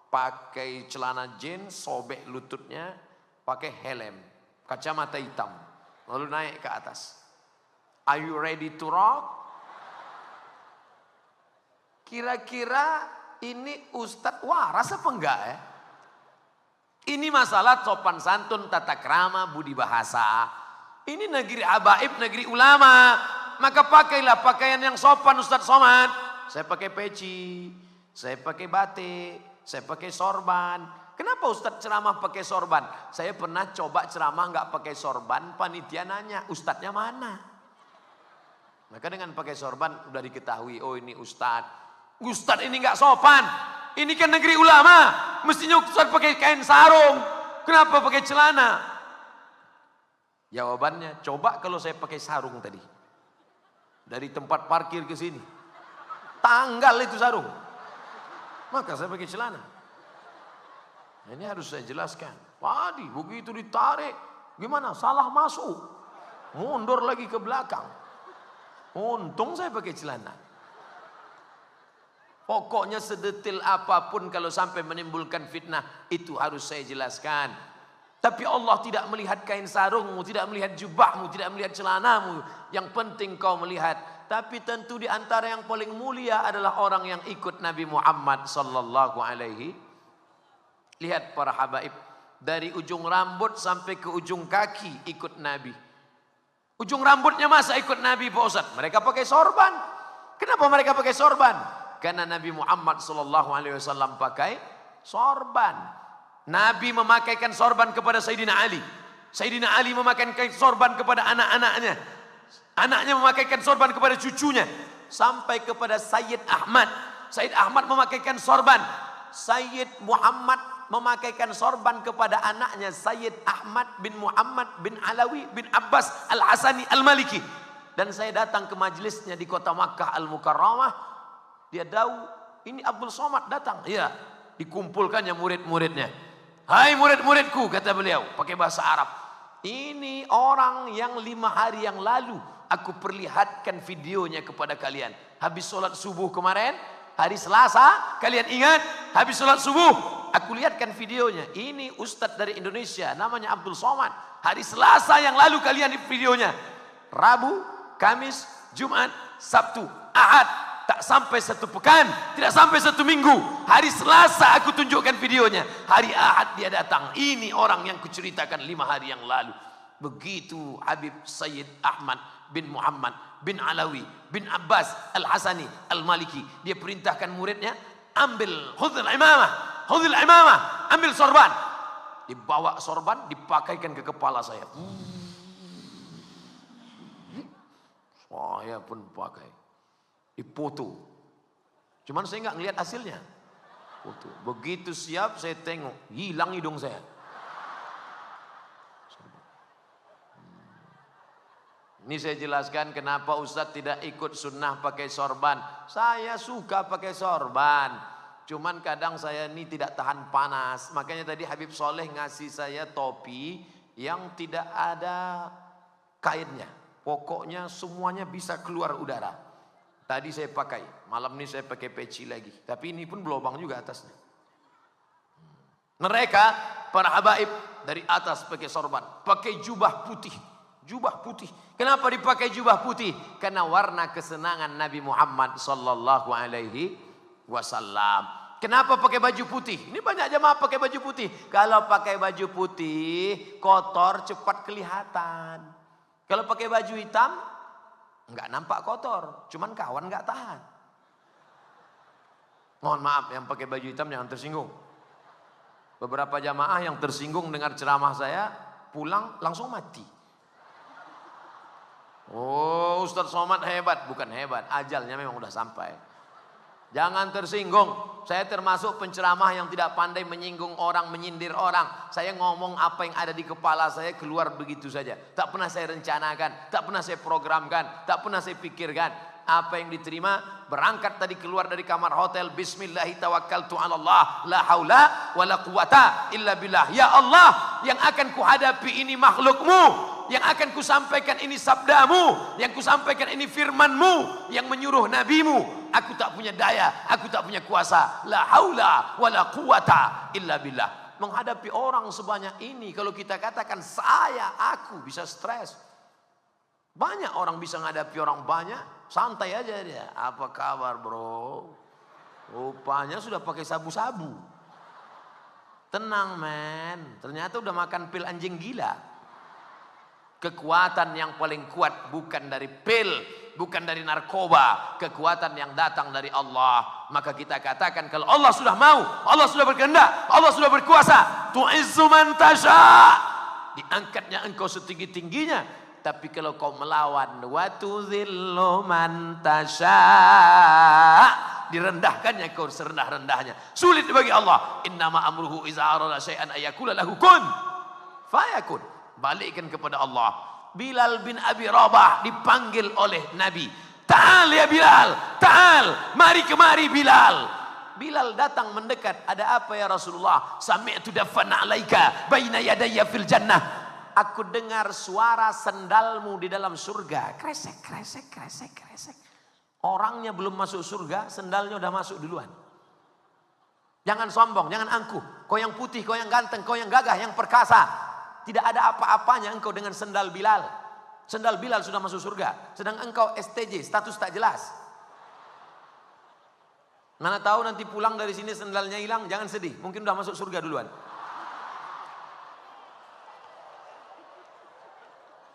pakai celana jeans, sobek lututnya, pakai helm, kacamata hitam, lalu naik ke atas. Are you ready to rock? Kira-kira ini Ustadz waras apa enggak ya? Ini masalah sopan santun, tata krama, budi bahasa. Ini negeri habaib, negeri ulama. Maka pakailah pakaian yang sopan Ustadz Somad. Saya pakai peci, saya pakai batik, saya pakai sorban. Kenapa Ustadz ceramah pakai sorban? Saya pernah coba ceramah nggak pakai sorban, panitia nanya, Ustadznya mana? Maka dengan pakai sorban udah diketahui, oh ini Ustadz. Ustadz ini nggak sopan. Ini kan negeri ulama. Mestinya Ustadz pakai kain sarung. Kenapa pakai celana? Jawabannya, coba kalau saya pakai sarung tadi. Dari tempat parkir ke sini. Tanggal itu sarung. Maka saya pakai celana. Ini harus saya jelaskan. Padi, begitu ditarik. Gimana? Salah masuk. Mundur lagi ke belakang. Untung saya pakai celana. Pokoknya sedetil apapun kalau sampai menimbulkan fitnah, itu harus saya jelaskan. Tapi Allah tidak melihat kain sarungmu, tidak melihat jubahmu, tidak melihat celanamu. Yang penting kau melihat. Tapi tentu di antara yang paling mulia adalah orang yang ikut Nabi Muhammad sallallahu alaihi. Lihat para habaib, dari ujung rambut sampai ke ujung kaki ikut Nabi. Ujung rambutnya masa ikut Nabi Pak Ustaz? Mereka pakai sorban. Kenapa mereka pakai sorban? Karena Nabi Muhammad SAW pakai sorban. Nabi memakaikan sorban kepada Sayyidina Ali. Sayyidina Ali memakaikan sorban kepada anak-anaknya. Anaknya memakaikan sorban kepada cucunya. Sampai kepada Sayyid Ahmad. Sayyid Ahmad memakaikan sorban. Sayyid Muhammad memakaikan sorban kepada anaknya Sayyid Ahmad bin Muhammad bin Alawi bin Abbas Al-Hasani Al-Maliki. Dan saya datang ke majelisnya di kota Makkah Al-Mukarramah. Dia tahu ini Abdul Somad datang. Iya, dikumpulkannya murid-muridnya. Hai murid-muridku, kata beliau pakai bahasa Arab. Ini orang yang 5 hari yang lalu aku perlihatkan videonya kepada kalian. Habis sholat subuh kemarin, hari Selasa, kalian ingat? Habis sholat subuh, aku lihatkan videonya. Ini Ustadz dari Indonesia, namanya Abdul Somad. Hari Selasa yang lalu kalian di videonya. Rabu, Kamis, Jumat, Sabtu, Ahad. Tak sampai 1 pekan, tidak sampai 1 minggu. Hari Selasa aku tunjukkan videonya. Hari Ahad dia datang. Ini orang yang kuceritakan 5 hari yang lalu. Begitu Habib Sayyid Ahmad bin Muhammad bin Alawi bin Abbas Al-Hasani Al-Maliki. Dia perintahkan muridnya, ambil khudhul imamah, ambil sorban. Dibawa sorban, dipakaikan ke kepala saya. Saya pun pakai. Dipoto. Cuman saya nggak ngelihat hasilnya. Foto. Begitu siap saya tengok, hilang hidung saya. Ini saya jelaskan kenapa Ustadz tidak ikut sunnah pakai sorban. Saya suka pakai sorban. Cuman kadang saya ini tidak tahan panas. Makanya tadi Habib Soleh ngasih saya topi yang tidak ada kainnya. Pokoknya semuanya bisa keluar udara. Tadi saya pakai, malam ini saya pakai peci lagi. Tapi ini pun berlubang juga atasnya. Mereka, para habaib, dari atas pakai sorban. Pakai jubah putih. Jubah putih. Kenapa dipakai jubah putih? Karena warna kesenangan Nabi Muhammad sallallahu alaihi wasallam. Kenapa pakai baju putih? Ini banyak jemaah pakai baju putih. Kalau pakai baju putih, kotor cepat kelihatan. Kalau pakai baju hitam, enggak nampak kotor, cuman kawan enggak tahan. Mohon maaf yang pakai baju hitam jangan tersinggung. Beberapa jamaah yang tersinggung dengar ceramah saya, pulang langsung mati. Oh, Ustadz Somad hebat, bukan hebat, ajalnya memang udah sampai. Jangan tersinggung. Saya termasuk penceramah yang tidak pandai menyinggung orang, menyindir orang. Saya ngomong apa yang ada di kepala saya keluar begitu saja. Tak pernah saya rencanakan, tak pernah saya programkan, tak pernah saya pikirkan. Apa yang diterima, berangkat tadi keluar dari kamar hotel, bismillahi tawakkaltu 'ala Allah, la haula wala quwata illa billah. Ya Allah, yang akan kuhadapi ini makhlukmu, yang akan kusampaikan ini sabdamu, yang kusampaikan ini firmanmu, yang menyuruh nabimu. Aku tak punya daya, aku tak punya kuasa. La haula wala quwata illa billah. Menghadapi orang sebanyak ini, kalau kita katakan saya, aku bisa stres. Banyak orang bisa menghadapi orang banyak, santai aja dia. Apa kabar bro? Rupanya sudah pakai sabu-sabu. Tenang men, ternyata udah makan pil anjing gila. Kekuatan yang paling kuat bukan dari pil, bukan dari narkoba. Kekuatan yang datang dari Allah. Maka kita katakan kalau Allah sudah mau, Allah sudah berkehendak, Allah sudah berkuasa. Tu'izzu man tasha'. Diangkatnya engkau setinggi-tingginya. Tapi kalau kau melawan, wa tudzillu man tasha', direndahkannya kau serendah-rendahnya. Sulit bagi Allah. Innama amruhu iza arada syai'an ayakula lahu kun fayakun. Balikkan kepada Allah. Bilal bin Abi Rabah dipanggil oleh Nabi. Ta'al ya Bilal, ta'al, mari kemari Bilal. Bilal datang mendekat. Ada apa ya Rasulullah? Sami'tu dafan 'alaika baina yadayya fil jannah. Aku dengar suara sendalmu di dalam surga. Kresek, kresek, kresek, kresek. Orangnya belum masuk surga, sendalnya udah masuk duluan. Jangan sombong, jangan angkuh. Kau yang putih, kau yang ganteng, kau yang gagah, yang perkasa. Tidak ada apa-apanya engkau dengan sendal Bilal. Sendal Bilal sudah masuk surga. Sedang engkau STJ, status tak jelas. Mana tahu nanti pulang dari sini sendalnya hilang, jangan sedih. Mungkin udah masuk surga duluan.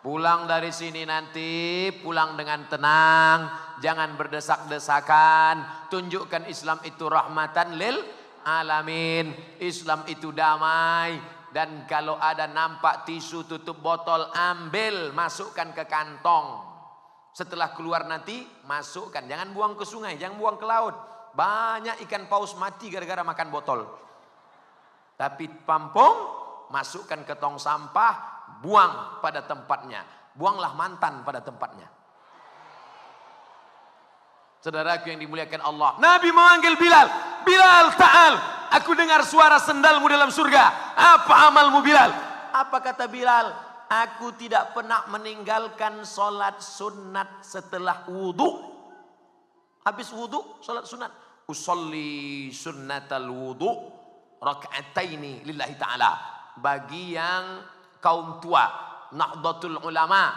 Pulang dari sini nanti, pulang dengan tenang, jangan berdesak-desakan. Tunjukkan Islam itu rahmatan lil alamin. Islam itu damai. Dan kalau ada nampak tisu tutup botol, ambil, masukkan ke kantong. Setelah keluar nanti, masukkan. Jangan buang ke sungai, jangan buang ke laut. Banyak ikan paus mati gara-gara makan botol. Tapi pampung, masukkan ke tong sampah, buang pada tempatnya. Buanglah mantan pada tempatnya. Saudaraku yang dimuliakan Allah. Nabi memanggil Bilal. Bilal ta'al. Aku dengar suara sendalmu dalam surga. Apa amalmu Bilal? Apa kata Bilal? Aku tidak pernah meninggalkan sholat sunat setelah wudhu. Habis wudhu, sholat sunat. Usolli sunnatal wudhu raka'ataini lillahi ta'ala. Bagi yang kaum tua, Nahdlatul Ulama,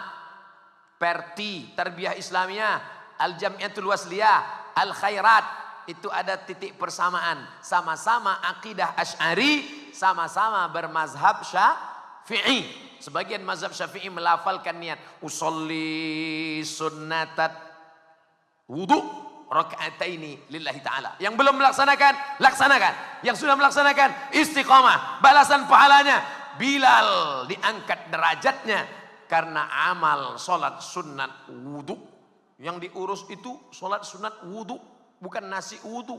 Perti, Tarbiyah Islamiyah, Al-Jamiatul Wasliyah, Al-Khairat, itu ada titik persamaan. Sama-sama akidah Asy'ari, sama-sama bermazhab Syafi'i. Sebagian mazhab Syafi'i melafalkan niat usolli sunnatat wudu raka'ataini lillahi ta'ala. Yang belum melaksanakan, laksanakan. Yang sudah melaksanakan, istiqamah. Balasan pahalanya. Bilal diangkat derajatnya karena amal solat sunat wudu. Yang diurus itu solat sunat wudu, bukan nasi wudu.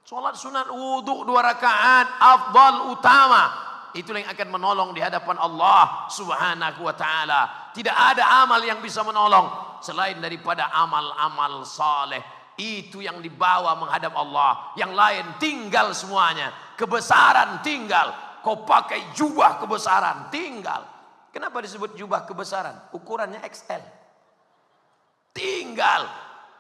Solat sunat wudu 2 rakaat, afdal utama. Itulah yang akan menolong di hadapan Allah subhanahu wa ta'ala. Tidak ada amal yang bisa menolong selain daripada amal-amal saleh. Itu yang dibawa menghadap Allah. Yang lain tinggal semuanya. Kebesaran tinggal. Kau pakai jubah kebesaran, tinggal. Kenapa disebut jubah kebesaran? Ukurannya XL. Tinggal.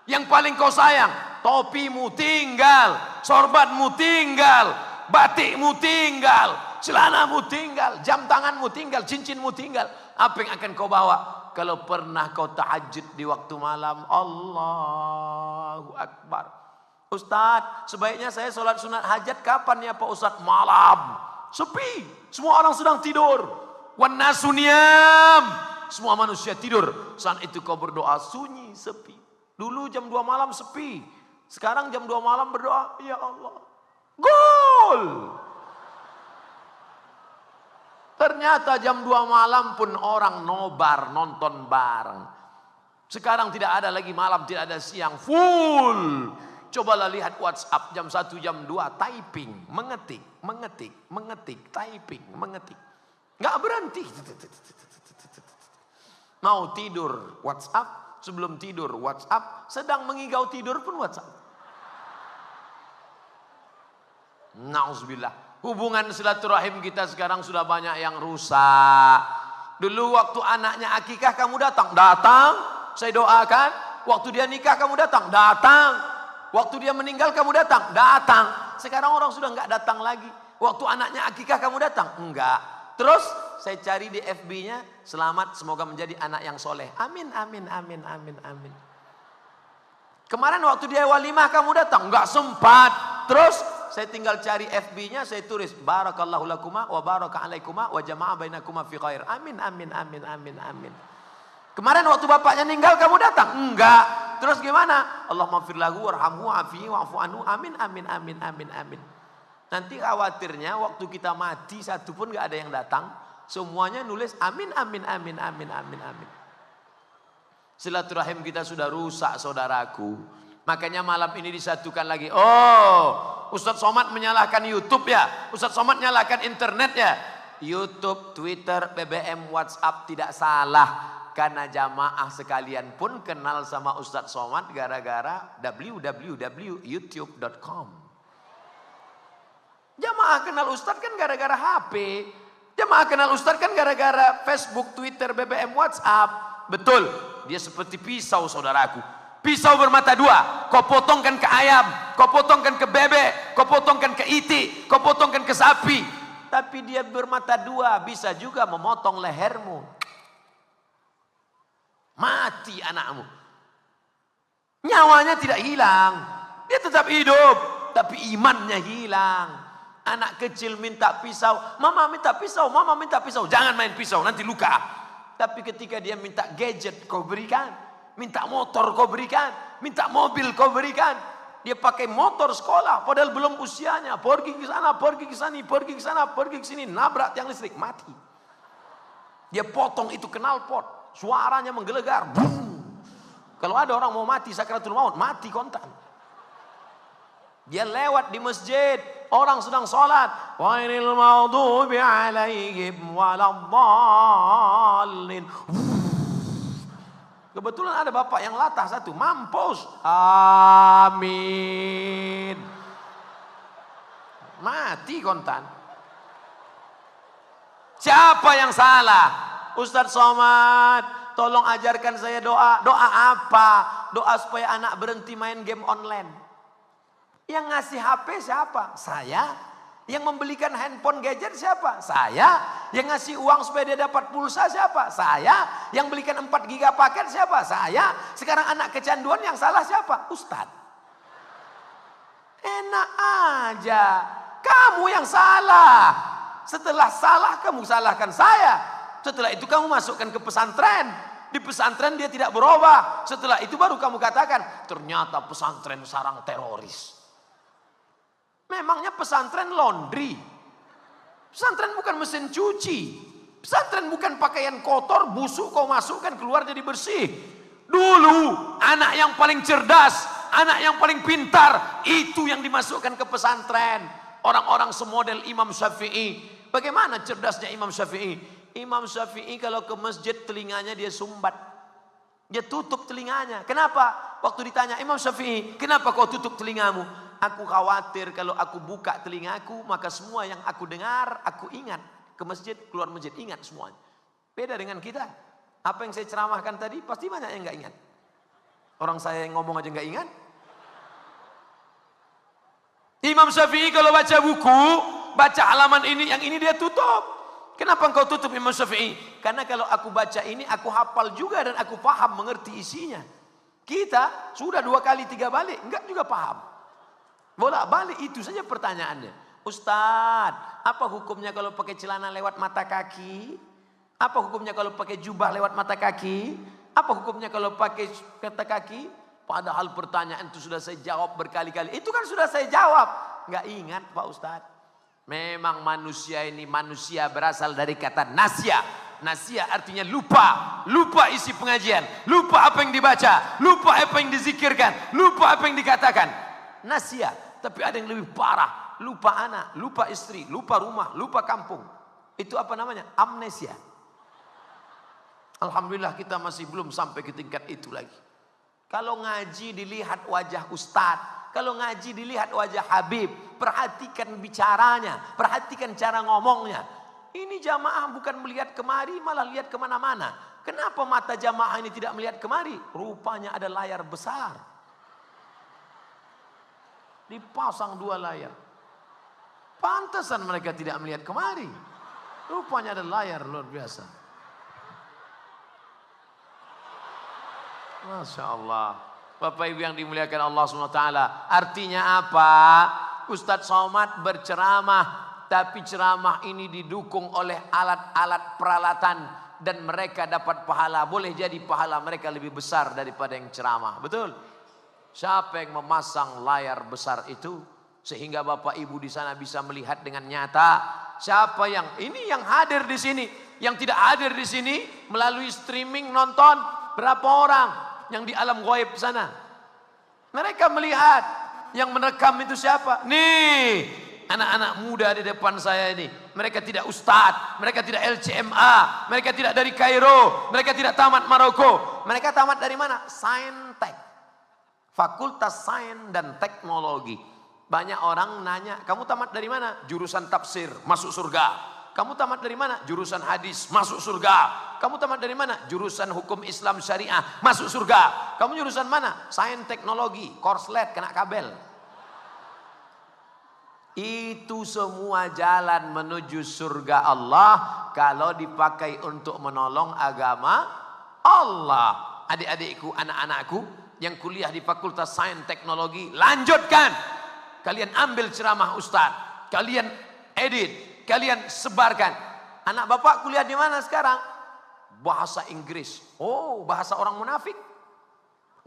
Yang paling kau sayang, topimu tinggal, sorbanmu tinggal, batikmu tinggal, celanamu tinggal, jam tanganmu tinggal, cincinmu tinggal. Apa yang akan kau bawa? Kalau pernah kau tahajud di waktu malam, Allahu Akbar. Ustadz, sebaiknya saya sholat sunat hajat kapan ya Pak Ustadz? Malam, sepi, semua orang sedang tidur. Wan nasu niyam, semua manusia tidur. Saat itu kau berdoa sunyi, sepi. Dulu jam 2 malam sepi, sekarang jam 2 malam berdoa, ya Allah, gol. Ternyata jam 2 malam pun orang nobar nonton bareng. Sekarang tidak ada lagi malam, tidak ada siang, full. Cobalah lihat WhatsApp jam 1, jam 2, typing, mengetik, typing, mengetik. Nggak berhenti. Mau tidur WhatsApp, sebelum tidur WhatsApp, sedang mengigau tidur pun WhatsApp. Nauzubillah. Hubungan silaturahim kita sekarang sudah banyak yang rusak. Dulu waktu anaknya akikah kamu datang, saya doakan. Waktu dia nikah kamu datang. Waktu dia meninggal kamu datang. Sekarang orang sudah enggak datang lagi. Waktu anaknya akikah kamu datang? Enggak. Terus saya cari di FB-nya, selamat semoga menjadi anak yang soleh. Amin, amin, amin, amin, amin. Kemarin waktu dia walimah kamu datang, enggak sempat. Terus saya tinggal cari FB-nya, saya tulis barakallahu lakuma wa baraka alaikuma wa jama'a bainakuma fi khair. Amin, amin, amin, amin, amin. Kemarin waktu bapaknya meninggal kamu datang? Enggak. Terus gimana? Allahumma fir lahu warhamhu wa'afihi wa'fu anhu. Amin, amin, amin, amin, amin. Nanti khawatirnya waktu kita mati satu pun enggak ada yang datang. Semuanya nulis amin, amin, amin, amin, amin, amin. Silaturahim kita sudah rusak saudaraku. Makanya malam ini disatukan lagi. Oh, Ustadz Somad menyalahkan YouTube ya. Ustadz Somad menyalahkan internet ya. YouTube, Twitter, BBM, WhatsApp tidak salah. Karena jamaah sekalian pun kenal sama Ustadz Somad gara-gara www.youtube.com. Jamaah kenal Ustadz kan gara-gara HP. Jamaah kenal Ustadz kan gara-gara Facebook, Twitter, BBM, WhatsApp. Betul, dia seperti pisau saudaraku. Pisau bermata dua. Kau potongkan ke ayam, kau potongkan ke bebek, kau potongkan ke itik, kau potongkan ke sapi. Tapi dia bermata dua, bisa juga memotong lehermu. Mati anakmu. Nyawanya tidak hilang. Dia tetap hidup, tapi imannya hilang. Anak kecil minta pisau, mama minta pisau, mama minta pisau. Jangan main pisau, nanti luka. Tapi ketika dia minta gadget, kau berikan. Minta motor, kau berikan. Minta mobil, kau berikan. Dia pakai motor sekolah, padahal belum usianya. Pergi ke sana, pergi ke sini, pergi ke sana, pergi ke sini. Nabrak tiang listrik, mati. Dia potong itu knalpot. Suaranya menggelegar. Boom. Kalau ada orang mau mati, sakratul maut, mati kontan. Dia lewat di masjid, orang sedang sholat. Ghairil maghdubi alaihim waladdallin. Kebetulan ada bapak yang latah satu, mampus. Amin. Mati kontan. Siapa yang salah? Ustadz Somad, tolong ajarkan saya doa. Doa apa? Doa supaya anak berhenti main game online. Yang ngasih HP siapa? Saya. Yang membelikan handphone gadget siapa? Saya. Yang ngasih uang supaya dia dapat pulsa siapa? Saya. Yang belikan 4 giga paket siapa? Saya. Sekarang anak kecanduan yang salah siapa? Ustadz. Enak aja. Kamu yang salah. Setelah salah kamu salahkan saya. Setelah itu kamu masukkan ke pesantren. Di pesantren dia tidak berubah. Setelah itu baru kamu katakan, ternyata pesantren sarang teroris. Memangnya pesantren laundry. Pesantren bukan mesin cuci. Pesantren bukan pakaian kotor, busuk kau masukkan keluar jadi bersih. Dulu anak yang paling cerdas, anak yang paling pintar, itu yang dimasukkan ke pesantren. Orang-orang semodel Imam Syafi'i. Bagaimana cerdasnya Imam Syafi'i? Imam Syafi'i kalau ke masjid telinganya dia sumbat. Dia tutup telinganya. Kenapa? Waktu ditanya Imam Syafi'i, kenapa kau tutup telingamu? Aku khawatir kalau aku buka telingaku, maka semua yang aku dengar, aku ingat. Ke masjid, keluar masjid, ingat semuanya. Beda dengan kita. Apa yang saya ceramahkan tadi, pasti banyak yang gak ingat. Orang saya yang ngomong aja gak ingat. Imam Syafi'i kalau baca buku, baca halaman ini, yang ini dia tutup. Kenapa engkau tutup Imam Syafi'i? Karena kalau aku baca ini, aku hafal juga dan aku paham, mengerti isinya. Kita sudah 2 kali 3 balik, enggak juga paham. Bolak-balik itu saja pertanyaannya. Ustadz, apa hukumnya kalau pakai celana lewat mata kaki? Apa hukumnya kalau pakai jubah lewat mata kaki? Apa hukumnya kalau pakai kata kaki? Padahal pertanyaan itu sudah saya jawab berkali-kali. Itu kan sudah saya jawab. Nggak ingat Pak Ustadz. Memang manusia ini manusia berasal dari kata nasya. Nasya artinya lupa. Lupa isi pengajian. Lupa apa yang dibaca. Lupa apa yang dizikirkan. Lupa apa yang dikatakan. Nasya. Tapi ada yang lebih parah. Lupa anak, lupa istri, lupa rumah, lupa kampung. Itu apa namanya? Amnesia. Alhamdulillah kita masih belum sampai ke tingkat itu lagi. Kalau ngaji dilihat wajah ustadz. Kalau ngaji dilihat wajah Habib. Perhatikan bicaranya. Perhatikan cara ngomongnya. Ini jamaah bukan melihat kemari, malah lihat kemana-mana. Kenapa mata jamaah ini tidak melihat kemari? Rupanya ada layar besar. Dipasang 2 layar. Pantasan mereka tidak melihat kemari. Rupanya ada layar luar biasa. Masya Allah. Bapak Ibu yang dimuliakan Allah SWT. Artinya apa? Ustadz Somad berceramah. Tapi ceramah ini didukung oleh alat-alat peralatan. Dan mereka dapat pahala. Boleh jadi pahala mereka lebih besar daripada yang ceramah. Betul? Siapa yang memasang layar besar itu? Sehingga Bapak Ibu di sana bisa melihat dengan nyata. Siapa yang ini yang hadir di sini, yang tidak hadir di sini melalui streaming nonton berapa orang yang di alam ghaib sana? Mereka melihat yang merekam itu siapa? Nih, anak-anak muda di depan saya ini. Mereka tidak ustadz, mereka tidak LCMA, mereka tidak dari Kairo, mereka tidak tamat Maroko. Mereka tamat dari mana? Saintek, Fakultas Sains dan Teknologi. Banyak orang nanya, kamu tamat dari mana? Jurusan tafsir, masuk surga. Kamu tamat dari mana? Jurusan hadis, masuk surga. Kamu tamat dari mana? Jurusan hukum Islam syariah, masuk surga. Kamu jurusan mana? Sains teknologi, korslet, kena kabel. Itu semua jalan menuju surga Allah kalau dipakai untuk menolong agama Allah. Adik-adikku, anak-anakku yang kuliah di Fakultas Sains Teknologi, lanjutkan. Kalian ambil ceramah Ustadz, kalian edit, kalian sebarkan. Anak bapak kuliah di mana sekarang? Bahasa Inggris. Oh, bahasa orang munafik.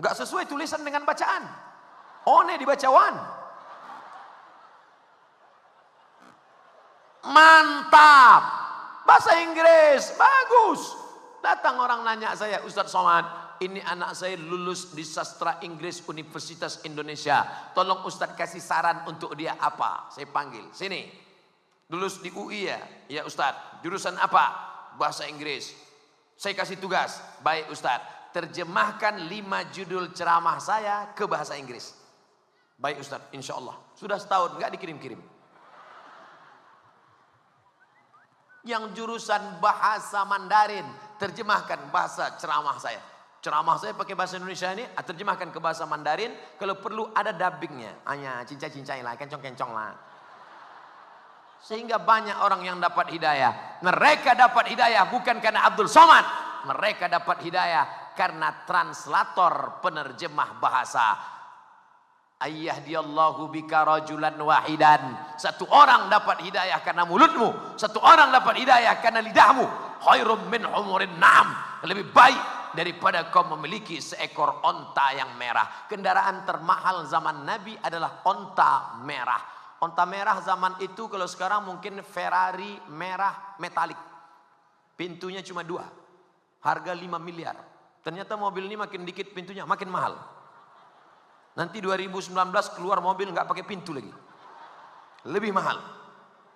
Gak sesuai tulisan dengan bacaan. One dibaca wan. Mantap. Bahasa Inggris, bagus. Datang orang nanya saya, Ustadz Somad, ini anak saya lulus di sastra Inggris Universitas Indonesia. Tolong Ustadz kasih saran untuk dia apa? Saya panggil, sini. Lulus di UI ya? Ya Ustadz. Jurusan apa? Bahasa Inggris. Saya kasih tugas. Baik Ustadz. Terjemahkan 5 judul ceramah saya ke bahasa Inggris. Baik Ustadz, insya Allah. Sudah setahun, nggak dikirim-kirim. Yang jurusan bahasa Mandarin, terjemahkan bahasa ceramah saya. Ceramah saya pakai bahasa Indonesia ini, terjemahkan ke bahasa Mandarin. Kalau perlu ada dubbingnya. Hanya cincai-cincai lah, kencong-kencong lah. Sehingga banyak orang yang dapat hidayah. Mereka dapat hidayah bukan karena Abdul Somad. Mereka dapat hidayah karena translator penerjemah bahasa. Ayyahdiyallahu bika rajulan wahidan. Satu orang dapat hidayah karena mulutmu. Satu orang dapat hidayah karena lidahmu. Khairum min humurin na'am. Lebih baik daripada kau memiliki seekor onta yang merah. Kendaraan termahal zaman Nabi adalah onta merah. Onta merah zaman itu kalau sekarang mungkin Ferrari merah metalik. Pintunya cuma 2. Harga 5 miliar. Ternyata mobil ini makin dikit pintunya makin mahal. Nanti 2019 keluar mobil nggak pakai pintu lagi. Lebih mahal.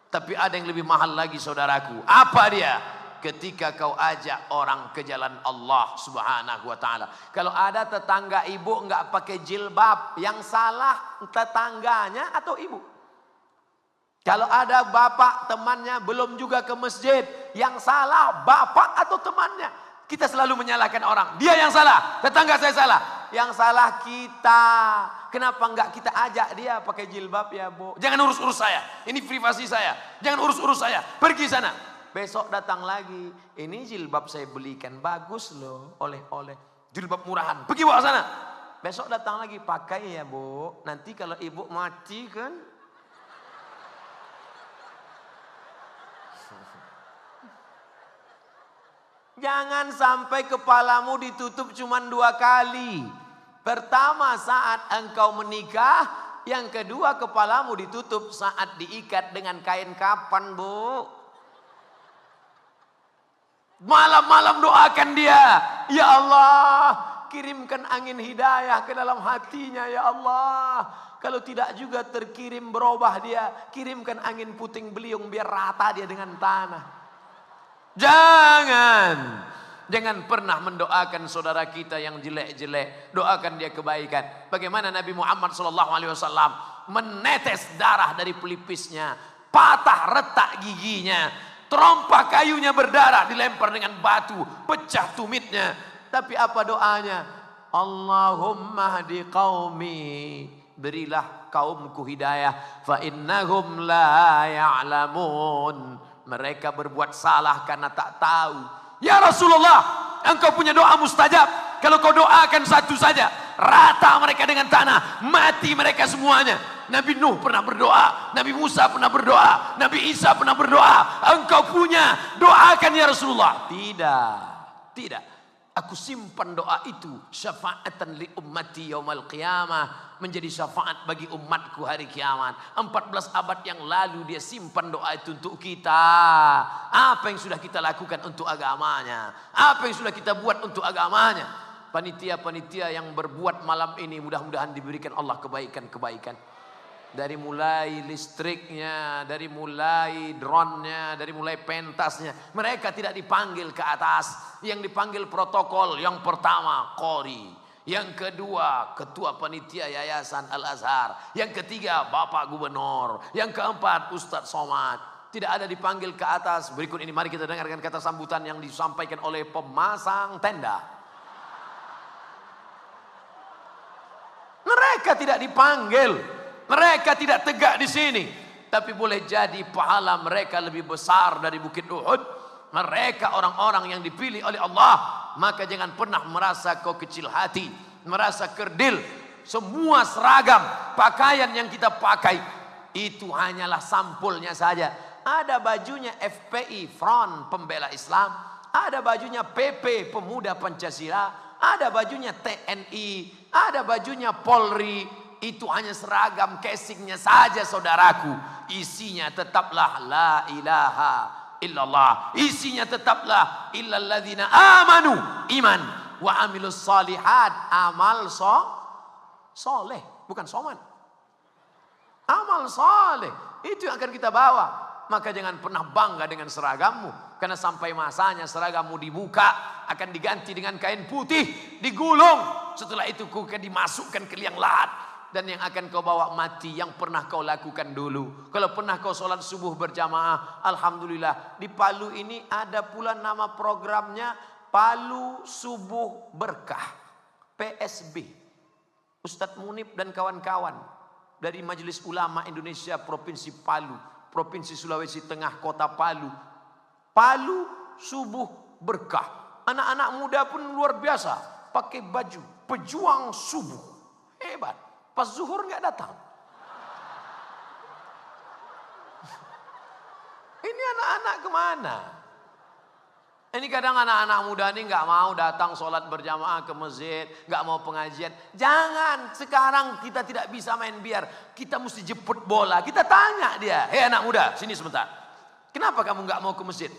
Tapi ada yang lebih mahal lagi saudaraku. Apa dia? Ketika kau ajak orang ke jalan Allah Subhanahu wa taala. Kalau ada tetangga ibu nggak pakai jilbab, yang salah tetangganya atau ibu? Kalau ada bapak temannya belum juga ke masjid, yang salah bapak atau temannya? Kita selalu menyalahkan orang. Dia yang salah, tetangga saya salah. Yang salah kita. Kenapa enggak kita ajak dia pakai jilbab ya Bu? Jangan urus-urus saya. Ini privasi saya. Jangan urus-urus saya. Pergi sana. Besok datang lagi. Ini jilbab saya belikan. Bagus loh. Oleh-oleh. Jilbab murahan. Pergi bawa sana. Besok datang lagi. Pakai ya Bu. Nanti kalau ibu mati kan. Jangan sampai kepalamu ditutup cuma 2 kali. Pertama saat engkau menikah. Yang kedua kepalamu ditutup saat diikat dengan kain kapan Bu. Malam-malam doakan dia. Ya Allah, kirimkan angin hidayah ke dalam hatinya ya Allah. Kalau tidak juga terkirim berubah dia. Kirimkan angin puting beliung biar rata dia dengan tanah. Jangan pernah mendoakan saudara kita yang jelek-jelek. Doakan dia kebaikan. Bagaimana Nabi Muhammad SAW menetes darah dari pelipisnya, patah retak giginya, terompah kayunya berdarah, dilempar dengan batu, pecah tumitnya. Tapi apa doanya? Allahumma hdi qaumi, berilah kaumku hidayah, fa innahum la ya'lamun. Mereka berbuat salah karena tak tahu. Ya Rasulullah, engkau punya doa mustajab. Kalau kau doakan satu saja, rata mereka dengan tanah, mati mereka semuanya. Nabi Nuh pernah berdoa, Nabi Musa pernah berdoa, Nabi Isa pernah berdoa. Engkau punya, doakan ya Rasulullah. Tidak, tidak. Aku simpan doa itu syafaatan li ummati yaumal qiyamah, menjadi syafaat bagi umatku hari kiamat. 14 abad yang lalu dia simpan doa itu untuk kita. Apa yang sudah kita lakukan untuk agamanya? Apa yang sudah kita buat untuk agamanya? Panitia-panitia yang berbuat malam ini mudah-mudahan diberikan Allah kebaikan-kebaikan. Dari mulai listriknya, dari mulai drone-nya, dari mulai pentasnya. Mereka tidak dipanggil ke atas. Yang dipanggil protokol, yang pertama Qori. Yang kedua Ketua Panitia Yayasan Al-Azhar. Yang ketiga Bapak Gubernur. Yang keempat Ustadz Somad. Tidak ada dipanggil ke atas. Berikut ini mari kita dengarkan kata sambutan yang disampaikan oleh pemasang tenda. Mereka tidak dipanggil. Mereka tidak tegak di sini, tapi boleh jadi pahala mereka lebih besar dari Bukit Uhud. Mereka orang-orang yang dipilih oleh Allah. Maka jangan pernah merasa kau kecil hati, merasa kerdil. Semua seragam pakaian yang kita pakai itu hanyalah sampulnya saja. Ada bajunya FPI, Front Pembela Islam. Ada bajunya PP, Pemuda Pancasila. Ada bajunya TNI. Ada bajunya Polri. Itu hanya seragam casingnya saja saudaraku. Isinya tetaplah la ilaha illallah. Isinya tetaplah illalladzina amanu, iman, wa amilus salihat, amal soleh, bukan soman. Amal soleh, itu yang akan kita bawa. Maka jangan pernah bangga dengan seragammu. Karena sampai masanya seragammu dibuka, akan diganti dengan kain putih, digulung. Setelah itu kau akan dimasukkan ke liang lahat. Dan yang akan kau bawa mati yang pernah kau lakukan dulu. Kalau pernah kau sholat subuh berjamaah, alhamdulillah. Di Palu ini ada pula nama programnya Palu Subuh Berkah, PSB. Ustadz Munib dan kawan-kawan dari Majelis Ulama Indonesia Provinsi Palu, Provinsi Sulawesi Tengah, Kota Palu. Palu Subuh Berkah. Anak-anak muda pun luar biasa, pakai baju pejuang subuh. Hebat. Pas zuhur nggak datang. Ini anak-anak kemana? Ini kadang anak-anak muda ini nggak mau datang sholat berjamaah ke masjid, nggak mau pengajian. Jangan, sekarang kita tidak bisa main biar. Kita mesti jemput bola. Kita tanya dia, hei anak muda, sini sebentar. Kenapa kamu nggak mau ke masjid?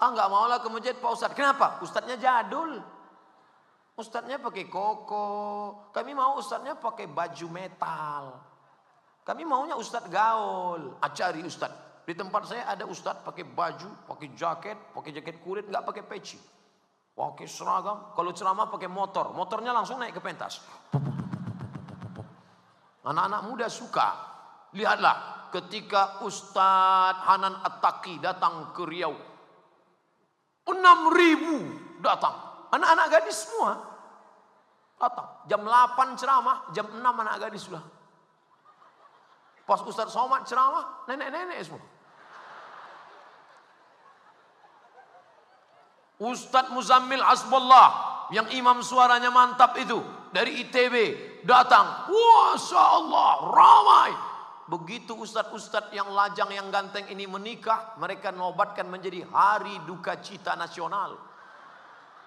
Ah nggak mau lah ke masjid Pak Ustadz. Kenapa? Ustadznya jadul. Ustadznya pakai koko, kami mau ustadznya pakai baju metal. Kami maunya ustadz gaul, cari ustadz. Di tempat saya ada ustadz pakai baju, pakai jaket kulit, nggak pakai peci. Pakai seragam, kalau ceramah pakai motor, motornya langsung naik ke pentas. Anak-anak muda suka. Lihatlah ketika Ustadz Hanan At-Taqi datang ke Riau. 6.000 datang. Anak-anak gadis semua datang. Jam 8 ceramah, jam 6 anak gadis sudah. Pas Ustadz Somad ceramah, nenek-nenek semua. Ustadz Muzammil Hasbullah, yang imam suaranya mantap itu, dari ITB, datang. Masya Allah, ramai. Begitu ustadz-ustadz yang lajang, yang ganteng ini menikah, mereka nobatkan menjadi hari duka cita nasional.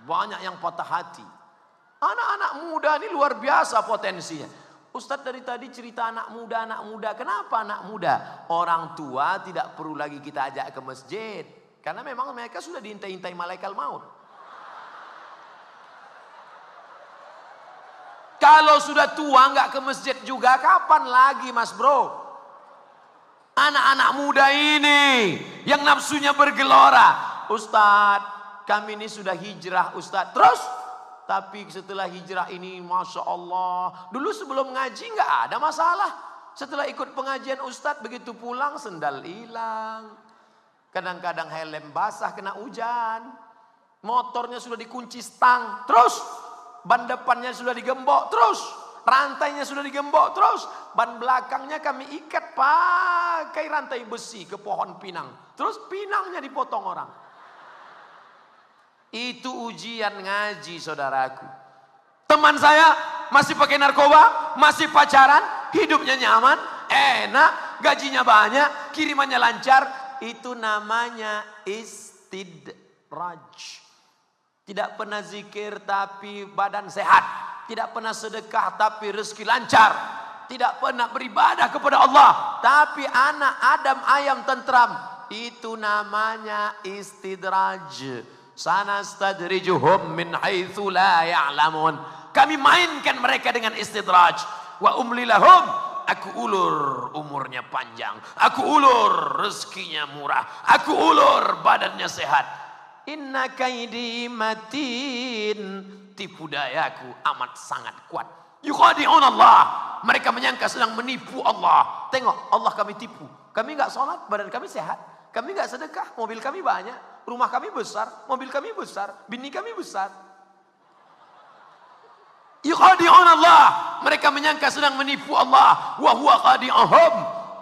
Banyak yang patah hati. Anak-anak muda ini luar biasa potensinya. Ustadz dari tadi cerita anak muda, anak muda. Kenapa anak muda? Orang tua tidak perlu lagi kita ajak ke masjid. Karena memang mereka sudah diintai-intai malaikat maut. Kalau sudah tua nggak ke masjid juga, kapan lagi mas bro? Anak-anak muda ini yang nafsunya bergelora. Ustadz, kami ini sudah hijrah Ustadz. Terus? Tapi setelah hijrah ini Masya Allah. Dulu sebelum ngaji nggak ada masalah. Setelah ikut pengajian Ustadz, begitu pulang sendal hilang. Kadang-kadang helm basah kena hujan. Motornya sudah dikunci stang. Terus? Ban depannya sudah digembok. Terus? Rantainya sudah digembok terus. Ban belakangnya kami ikat pakai rantai besi ke pohon pinang. Terus pinangnya dipotong orang. Itu ujian ngaji saudaraku. Teman saya masih pakai narkoba, masih pacaran, hidupnya nyaman, enak, gajinya banyak, kirimannya lancar. Itu namanya istidraj. Tidak pernah zikir tapi badan sehat. Tidak pernah sedekah tapi rezeki lancar. Tidak pernah beribadah kepada Allah tapi anak Adam ayam tentram. Itu namanya istidraj. Sanastadrijuhum min haitsu la ya'lamun. Kami mainkan mereka dengan istidraj. Wa umli lahum. Aku ulur umurnya panjang. Aku ulur rezekinya murah. Aku ulur badannya sehat. Inna kaidi matin. Tipu dayaku amat sangat kuat. Yukhadi'un Allah. Mereka menyangka sedang menipu Allah. Tengok, Allah kami tipu. Kami enggak sholat, badan kami sehat. Kami enggak sedekah, mobil kami banyak. Rumah kami besar, mobil kami besar. Bini kami besar. Yukhadi'un Allah. Mereka menyangka sedang menipu Allah. Wa huwa khadi'uhum.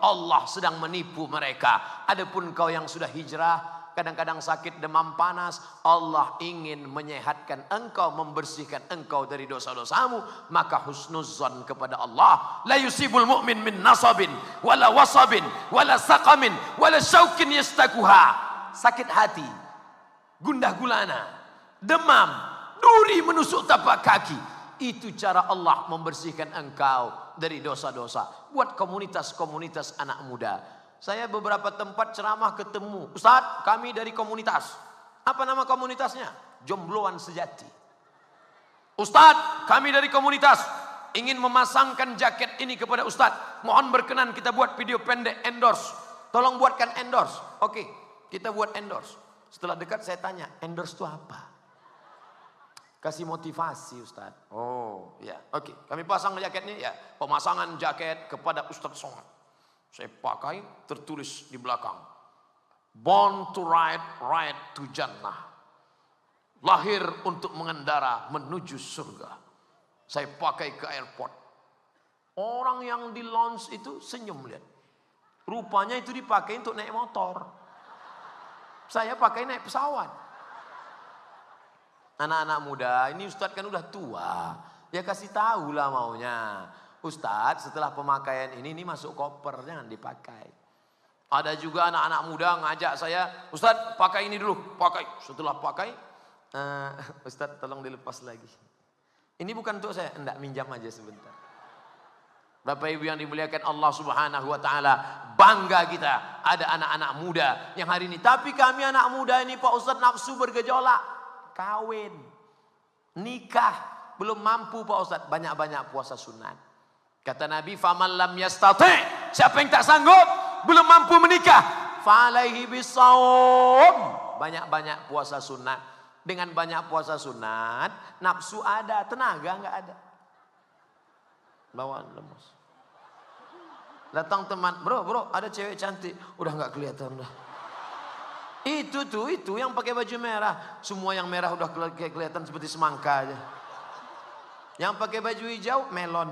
Allah sedang menipu mereka. Adapun kau yang sudah hijrah, kadang-kadang sakit demam panas, Allah ingin menyehatkan engkau, membersihkan engkau dari dosa-dosamu, maka husnuzan kepada Allah. La yusibul mu'min min nasabin wala wasabin wala saqamin wala syaukin yastakuha. Sakit hati, gundah gulana, demam, duri menusuk tapak kaki. Itu cara Allah membersihkan engkau dari dosa-dosa. Buat komunitas-komunitas anak muda. Saya beberapa tempat ceramah ketemu. Ustaz, kami dari komunitas. Apa nama komunitasnya? Jombloan Sejati. Ustaz, kami dari komunitas. Ingin memasangkan jaket ini kepada Ustaz. Mohon berkenan kita buat video pendek endorse. Tolong buatkan endorse. Oke, kita buat endorse. Setelah dekat saya tanya, endorse itu apa? Kasih motivasi Ustaz. Oh ya, oke. Kami pasang jaketnya ya. Pemasangan jaket kepada Ustaz Somad. Saya pakai, tertulis di belakang. Born to ride, ride to Jannah. Lahir untuk mengendara menuju surga. Saya pakai ke airport. Orang yang di lounge itu senyum lihat. Rupanya itu dipakai untuk naik motor. Saya pakai naik pesawat. Anak-anak muda, ini Ustadz kan udah tua. Ya kasih tahu lah maunya. Ustadz setelah pemakaian ini masuk koper, jangan dipakai. Ada juga anak-anak muda ngajak saya, Ustadz pakai ini dulu, pakai. Setelah pakai, Ustadz tolong dilepas lagi. Ini bukan untuk saya, enggak, minjam aja sebentar. Bapak Ibu yang dimuliakan Allah Subhanahu wa taala, bangga kita ada anak-anak muda yang hari ini. Tapi kami anak muda ini Pak Ustadz nafsu bergejolak. Kawin, nikah, belum mampu Pak Ustadz, banyak-banyak puasa sunat. Kata Nabi, faman lam yastati', siapa yang tak sanggup, belum mampu menikah, falaihi bisawm, banyak-banyak puasa sunat. Dengan banyak puasa sunat, nafsu ada, tenaga enggak ada. Bawaan lemas. Datang teman, bro, ada cewek cantik, udah enggak kelihatan dah. Itu yang pakai baju merah. Semua yang merah udah kelihatan seperti semangka aja. Yang pakai baju hijau melon.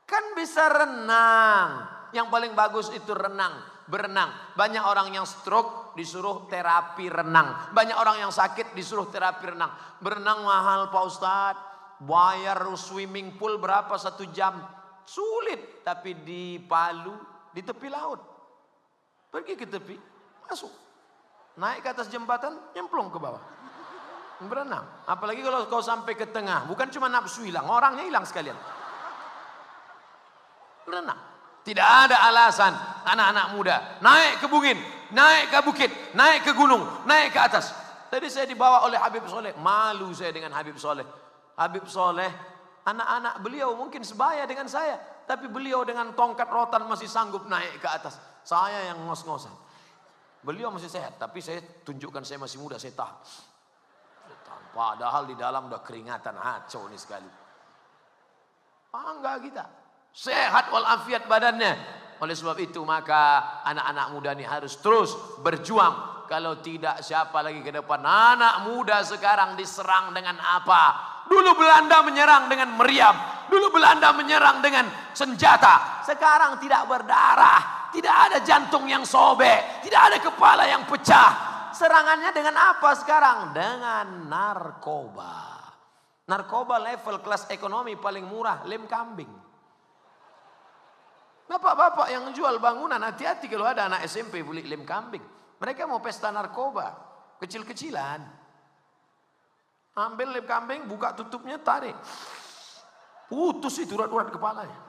Kan bisa renang. Yang paling bagus itu berenang. Banyak orang yang stroke disuruh terapi renang. Banyak orang yang sakit disuruh terapi renang. Berenang mahal Pak Ustadz. Bayar swimming pool berapa 1 jam? Sulit. Tapi di Palu, di tepi laut. Pergi ke tepi, masuk. Naik ke atas jembatan, nyemplung ke bawah. Berenang. Apalagi kalau kau sampai ke tengah. Bukan cuma nafsu hilang, orangnya hilang sekalian. Berenang. Tidak ada alasan anak-anak muda. Naik ke bukit, naik ke bukit, naik ke gunung, naik ke atas. Tadi saya dibawa oleh Habib Soleh. Malu saya dengan Habib Soleh. Habib Soleh, anak-anak beliau mungkin sebaya dengan saya. Tapi beliau dengan tongkat rotan masih sanggup naik ke atas. Saya yang ngos-ngosan. Beliau masih sehat, tapi saya tunjukkan saya masih muda, saya tahan. Padahal di dalam udah keringatan, hancur nih sekali. Bangga kita. Sehat walafiat badannya. Oleh sebab itu maka anak-anak muda ini harus terus berjuang. Kalau tidak siapa lagi ke depan. Anak muda sekarang diserang dengan apa? Dulu Belanda menyerang dengan meriam. Dulu Belanda menyerang dengan senjata. Sekarang tidak berdarah. Tidak ada jantung yang sobek. Tidak ada kepala yang pecah. Serangannya dengan apa sekarang? Dengan narkoba. Narkoba level kelas ekonomi paling murah, lem kambing. Bapak-bapak yang jual bangunan, hati-hati kalau ada anak SMP beli lem kambing. Mereka mau pesta narkoba, kecil-kecilan. Ambil lem kambing, buka tutupnya, tarik. Putus itu urat-urat kepalanya.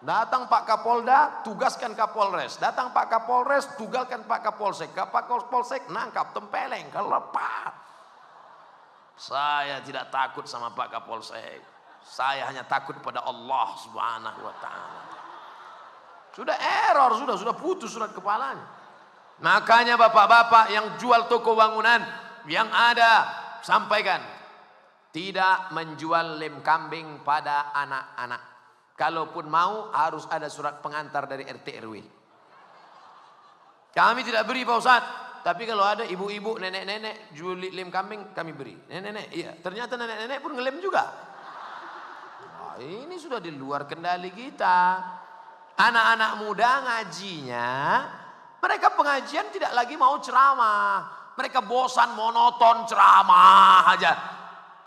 Datang Pak Kapolda, tugaskan Kapolres. Datang Pak Kapolres, tugaskan Pak Kapolsek. Pak Kapolsek nangkap, tempeleng, lepas. Saya tidak takut sama Pak Kapolsek. Saya hanya takut pada Allah Subhanahu wa taala. Sudah error, sudah putus surat kepalanya. Makanya bapak-bapak yang jual toko bangunan yang ada, sampaikan, tidak menjual lem kambing pada anak-anak. Kalaupun mau harus ada surat pengantar dari RT RW. Kami tidak beri Pak Ustaz. Tapi kalau ada ibu-ibu, nenek-nenek jual lem kambing, kami beri. Nenek-nenek, iya. Ternyata nenek-nenek pun ngelem juga. Nah, ini sudah di luar kendali kita. Anak-anak muda ngajinya, mereka pengajian tidak lagi mau ceramah. Mereka bosan monoton ceramah aja.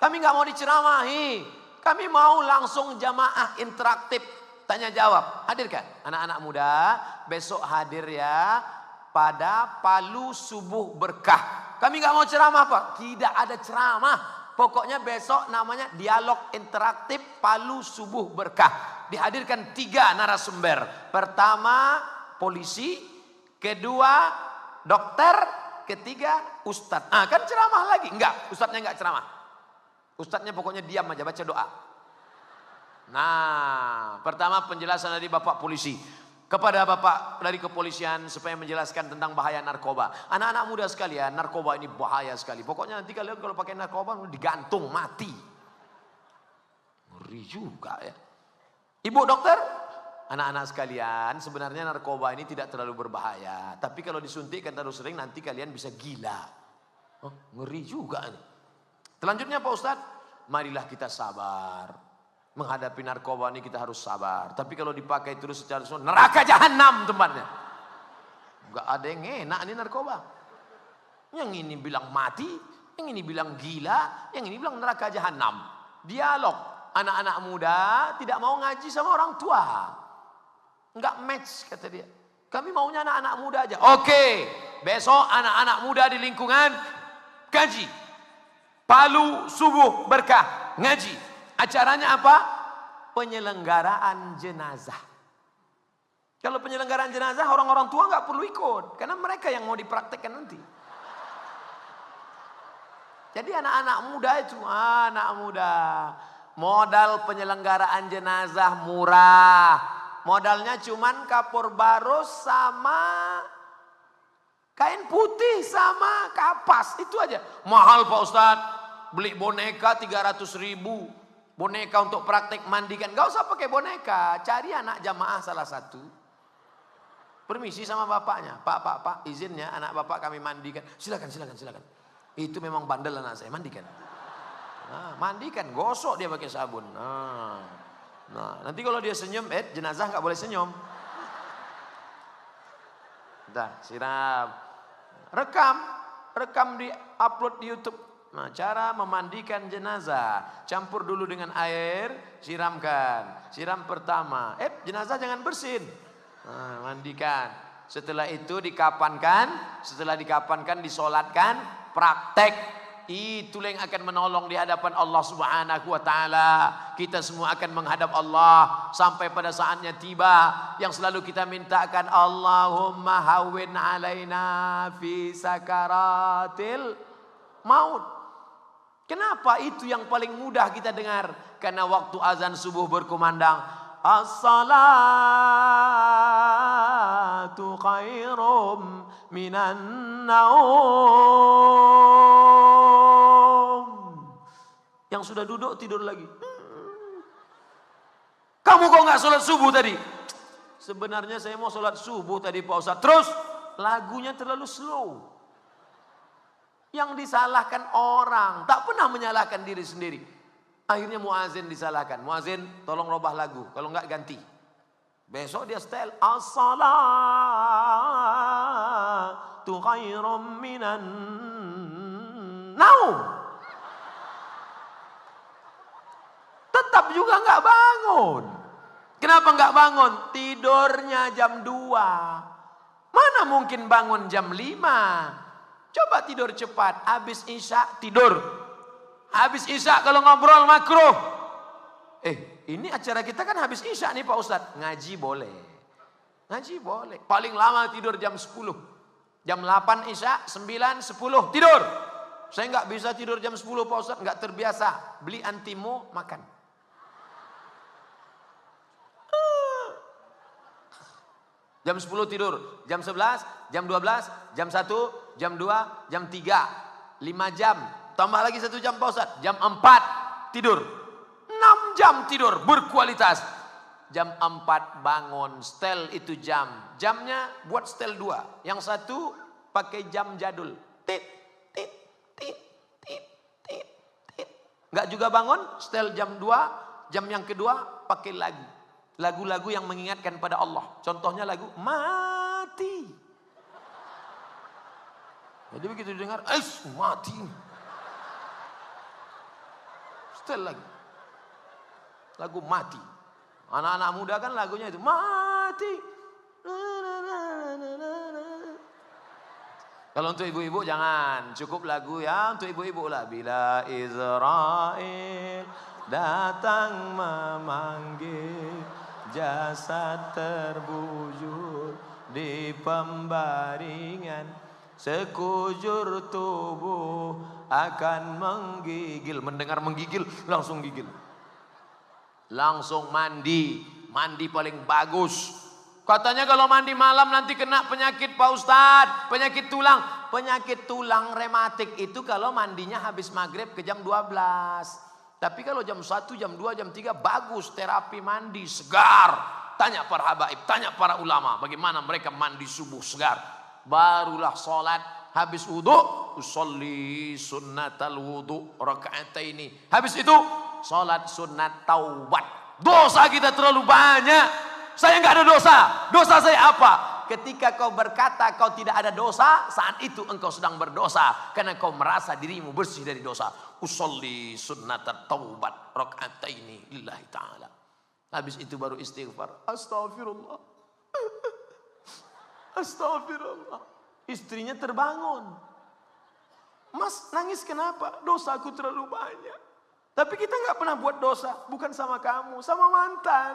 Kami nggak mau diceramahi. Kami mau langsung jamaah interaktif, tanya jawab. Hadirkan anak-anak muda, besok hadir ya pada Palu Subuh Berkah. Kami nggak mau ceramah Pak, tidak ada ceramah. Pokoknya besok namanya dialog interaktif Palu Subuh Berkah. Dihadirkan 3 narasumber. Pertama polisi, kedua dokter, ketiga ustadz. Ah kan ceramah lagi? Enggak, ustadznya enggak ceramah. Ustadznya pokoknya diam aja baca doa. Nah, pertama penjelasan dari Bapak polisi kepada Bapak dari kepolisian supaya menjelaskan tentang bahaya narkoba. Anak-anak muda sekalian, narkoba ini bahaya sekali. Pokoknya nanti kalian kalau pakai narkoba digantung, mati. Ngeri juga ya. Ibu dokter, anak-anak sekalian, sebenarnya narkoba ini tidak terlalu berbahaya. Tapi kalau disuntikkan terlalu sering nanti kalian bisa gila. Oh, ngeri juga nih. Selanjutnya Pak Ustadz, marilah kita sabar. Menghadapi narkoba ini kita harus sabar. Tapi kalau dipakai terus secara neraka jahanam tempatnya. Enggak ada yang enak nih narkoba. Yang ini bilang mati, yang ini bilang gila, yang ini bilang neraka jahanam. Dialog. Anak-anak muda tidak mau ngaji sama orang tua. Enggak match kata dia. Kami maunya anak-anak muda aja. Oke, besok anak-anak muda di lingkungan ngaji. Palu Subuh Berkah ngaji. Acaranya apa? Penyelenggaraan jenazah. Kalau penyelenggaraan jenazah orang-orang tua nggak perlu ikut, karena mereka yang mau dipraktekkan nanti. Jadi anak-anak muda itu, anak muda, modal penyelenggaraan jenazah murah. Modalnya cuman kapur baros sama kain putih sama kapas, itu aja. Mahal Pak Ustadz. Beli boneka 300.000. Boneka untuk praktek mandikan. Gak usah pakai boneka. Cari anak jamaah salah satu. Permisi sama bapaknya. Pak, izinnya anak bapak kami mandikan. Silakan. Itu memang bandel anak saya, mandikan. Nah, mandikan, gosok dia pakai sabun. Nah, nanti kalau dia senyum, jenazah gak boleh senyum. Dah, siram. Rekam di upload di YouTube. Nah, cara memandikan jenazah, campur dulu dengan air, siramkan. Siram pertama, jenazah jangan bersin. Nah, mandikan. Setelah itu dikapankan, disolatkan, praktek. Itulah yang akan menolong di hadapan Allah Subhanahu wa taala. Kita semua akan menghadap Allah sampai pada saatnya tiba yang selalu kita mintakan, Allahumma hawwin alaina fi sakaratil maut. Kenapa itu yang paling mudah kita dengar? Karena waktu azan subuh berkumandang, as-salatu khairum minan naum. Yang sudah duduk tidur lagi. Kamu kok nggak sholat subuh tadi? Sebenarnya saya mau sholat subuh tadi Pak Ustadz. Terus lagunya terlalu slow. Yang disalahkan orang, tak pernah menyalahkan diri sendiri. Akhirnya muazin disalahkan. Muazin tolong robah lagu, kalau enggak ganti. Besok dia setel as-salatu khairum minan naum. Tetap juga enggak bangun. Kenapa enggak bangun? Tidurnya jam 2. Mana mungkin bangun jam 5? Coba tidur cepat, habis isya tidur. Habis isya kalau ngobrol makruh. Ini acara kita kan habis isya nih Pak Ustadz. Ngaji boleh. Ngaji boleh. Paling lama tidur jam 10. Jam 8 isya, 9, 10 tidur. Saya nggak bisa tidur jam 10 Pak Ustadz. Nggak terbiasa. Beli antimo, makan. Jam 10 tidur. Jam 11, jam 12, jam 1, jam 2, jam 3. 5 jam. Tambah lagi 1 jam Pak Ustadz. Jam 4 tidur. 6 jam tidur berkualitas. Jam 4 bangun, setel itu jam. Jamnya buat setel 2. Yang satu pakai jam jadul. Tit, tit, tit, tit, tit, tit. Nggak juga bangun, setel jam 2. Jam yang kedua pakai lagu. Lagu-lagu yang mengingatkan pada Allah. Contohnya lagu mati. Jadi begitu dengar, mati. Setel lagi. Lagu mati. Anak-anak muda kan lagunya itu mati. Kalau untuk ibu-ibu jangan, cukup lagu ya untuk ibu-ibu lah. Bila Israel datang memanggil, jasad terbujur di pembaringan, sekujur tubuh akan menggigil. Mendengar menggigil langsung gigil. Langsung mandi. Mandi paling bagus. Katanya kalau mandi malam nanti kena penyakit Pak Ustadz. Penyakit tulang. Penyakit tulang rematik itu kalau mandinya habis maghrib ke jam 12. Tapi kalau jam 1, jam 2, jam 3 bagus terapi mandi segar. Tanya para habaib, tanya para ulama bagaimana mereka mandi subuh segar. Barulah sholat, habis wudu, usolli sunnatal wudu raka'ataini. Habis itu sholat sunat taubat. Dosa kita terlalu banyak. Saya nggak ada dosa. Dosa saya apa? Ketika kau berkata kau tidak ada dosa, saat itu engkau sedang berdosa. Karena kau merasa dirimu bersih dari dosa. Usolli sunnatat taubat raka'ataini lillahi ta'ala. Habis itu baru istighfar. Astagfirullah. Astagfirullah. Istrinya terbangun. Mas nangis kenapa? Dosaku terlalu banyak. Tapi kita nggak pernah buat dosa. Bukan sama kamu, sama mantan.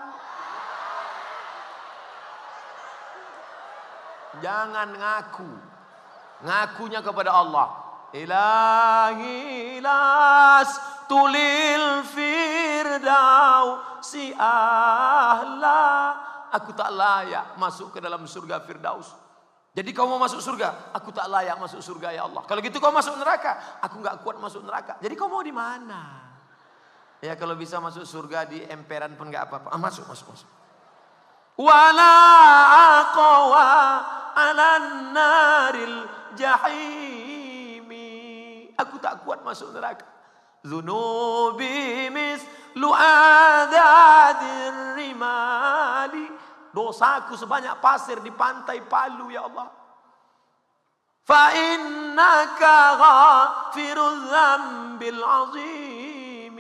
Jangan ngaku. Ngakunya kepada Allah. Ilahi las tulil firdausi ahla. Aku tak layak masuk ke dalam surga Firdaus. Jadi kau mau masuk surga? Aku tak layak masuk surga ya Allah. Kalau gitu kau masuk neraka? Aku nggak kuat masuk neraka. Jadi kau mau di mana? Ya kalau bisa masuk surga di emperan pun nggak apa-apa. Masuk. Wala aqwa alan naril jahimi. Aku tak kuat masuk neraka. Zunubi mislu adadir rimali. Dosaku sebanyak pasir di pantai Palu ya Allah. Fa innaka ghafirul dzambil azim.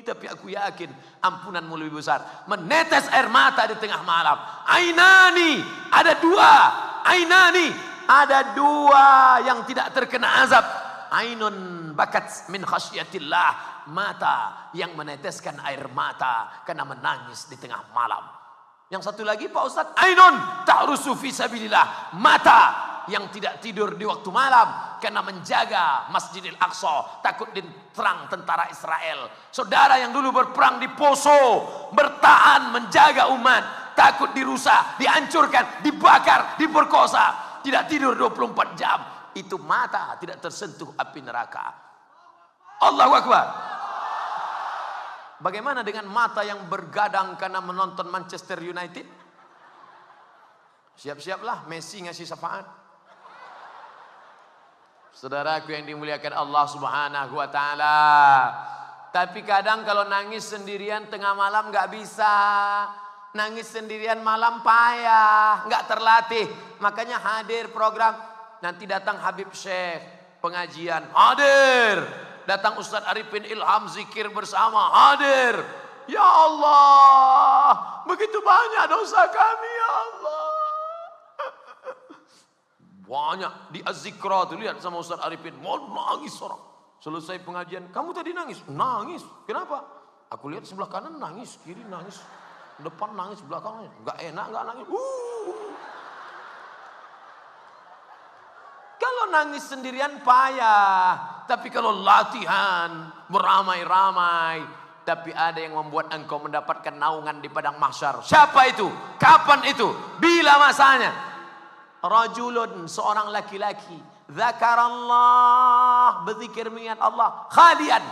Tapi aku yakin ampunanmu lebih besar. Menetes air mata di tengah malam. Ainani, ada 2. Ainani, ada 2 yang tidak terkena azab. Ainun bakat min khasyatillah. Mata yang meneteskan air mata karena menangis di tengah malam. Yang satu lagi Pak Ustadz, ainun ta'rusu fi sabilillah. Mata yang tidak tidur di waktu malam karena menjaga Masjidil Aqsa, takut diterang tentara Israel. Saudara yang dulu berperang di Poso, bertahan menjaga umat, takut dirusak, dihancurkan, dibakar, diperkosa, tidak tidur 24 jam. Itu mata tidak tersentuh api neraka. Allahu Akbar. Bagaimana dengan mata yang bergadang karena menonton Manchester United? Siap-siaplah Messi ngasih syafaat. Saudaraku yang dimuliakan Allah Subhanahu wa taala, Tapi kadang kalau nangis sendirian tengah malam nggak bisa. Nangis sendirian malam payah, nggak terlatih. Makanya hadir program. Nanti datang Habib Syekh pengajian, hadir. Datang Ustadz Arifin Ilham zikir bersama, hadir. Ya Allah, begitu banyak dosa kami ya Allah. Banyak di Az-Zikra tuh, lihat sama Ustadz Arifin, mau nangis orang. Selesai pengajian, kamu tadi nangis? Nangis. Kenapa? Aku lihat sebelah kanan nangis, kiri nangis, depan nangis, belakang nangis. Gak enak, gak nangis. Kalau nangis sendirian payah. Tapi kalau latihan, beramai-ramai. Tapi ada yang membuat engkau mendapatkan naungan di padang mahsyar. Siapa itu? Kapan itu? Bila masanya? Rajulun, seorang laki-laki. Zakarallah, berzikir mengingat Allah, khalian,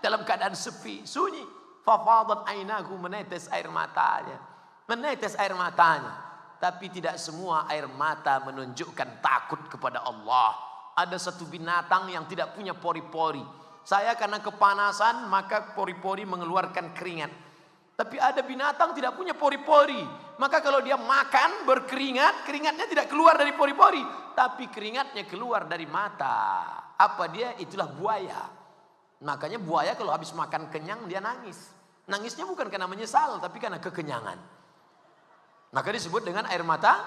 dalam keadaan sepi, sunyi. Fafadat ainahu, menetes air matanya. Menetes air matanya. Tapi tidak semua air mata menunjukkan takut kepada Allah. Ada satu binatang yang tidak punya pori-pori. Saya karena kepanasan maka pori-pori mengeluarkan keringat. Tapi ada binatang tidak punya pori-pori. Maka kalau dia makan berkeringat, keringatnya tidak keluar dari pori-pori, tapi keringatnya keluar dari mata. Apa dia? Itulah buaya. Makanya buaya kalau habis makan kenyang dia nangis. Nangisnya bukan karena menyesal, tapi karena kekenyangan. Maka disebut dengan air mata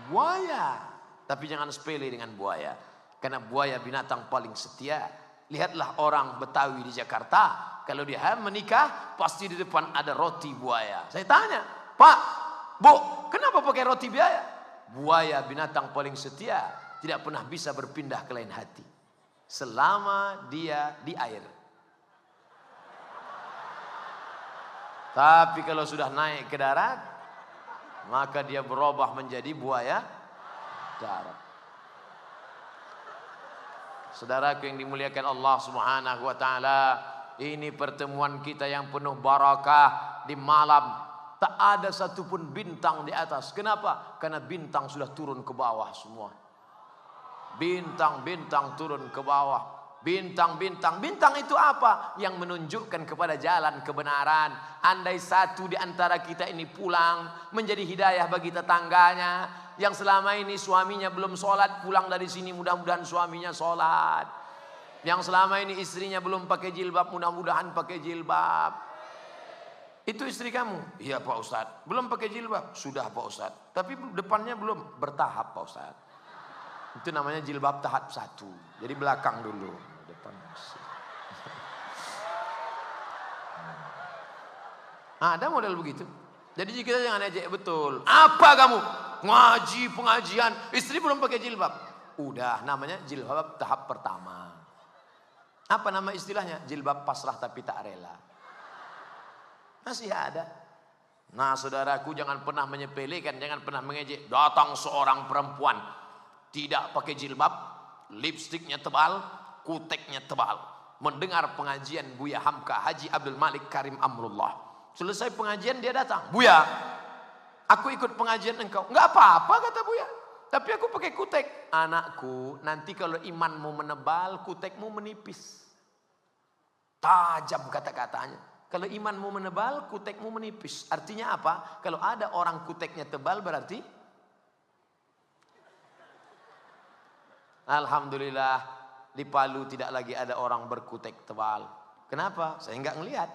buaya. Tapi jangan sepele dengan buaya. Karena buaya binatang paling setia. Lihatlah orang Betawi di Jakarta. Kalau dia menikah, pasti di depan ada roti buaya. Saya tanya, Pak, Bu, kenapa pakai roti buaya? Buaya binatang paling setia, tidak pernah bisa berpindah ke lain hati. Selama dia di air. Tapi kalau sudah naik ke darat, maka dia berubah menjadi buaya darat. Saudaraku yang dimuliakan Allah Subhanahu wa taala, ini pertemuan kita yang penuh barakah di malam. Tak ada satupun bintang di atas. Kenapa? Karena bintang sudah turun ke bawah semua. Bintang-bintang turun ke bawah. Bintang-bintang. Bintang itu apa? Yang menunjukkan kepada jalan kebenaran. Andai satu di antara kita ini pulang menjadi hidayah bagi tetangganya. Yang selama ini suaminya belum sholat, pulang dari sini mudah-mudahan suaminya sholat. Yang selama ini istrinya belum pakai jilbab, mudah-mudahan pakai jilbab. Itu istri kamu? Iya Pak Ustadz. Belum pakai jilbab? Sudah Pak Ustadz. Tapi depannya belum, bertahap Pak Ustadz. Itu namanya jilbab tahap 1. Jadi belakang dulu, depan masih. Ada model begitu. Jadi kita jangan ejek betul. Apa kamu? Ngaji, pengajian, istri belum pakai jilbab. Udah, namanya jilbab tahap pertama. Apa nama istilahnya? Jilbab pasrah tapi tak rela. Masih ada. Nah saudaraku, jangan pernah menyepelekan, jangan pernah mengejek. Datang seorang perempuan tidak pakai jilbab, lipstiknya tebal, kuteknya tebal, mendengar pengajian Buya Hamka Haji Abdul Malik Karim Amrullah. Selesai pengajian dia datang, Buya, aku ikut pengajian engkau. Enggak apa-apa kata Buya, tapi aku pakai kutek. Anakku, nanti kalau imanmu menebal, kutekmu menipis. Tajam kata-katanya. Kalau imanmu menebal, kutekmu menipis. Artinya apa? Kalau ada orang kuteknya tebal berarti alhamdulillah di Palu tidak lagi ada orang berkutek tebal. Kenapa? Saya enggak ngelihat.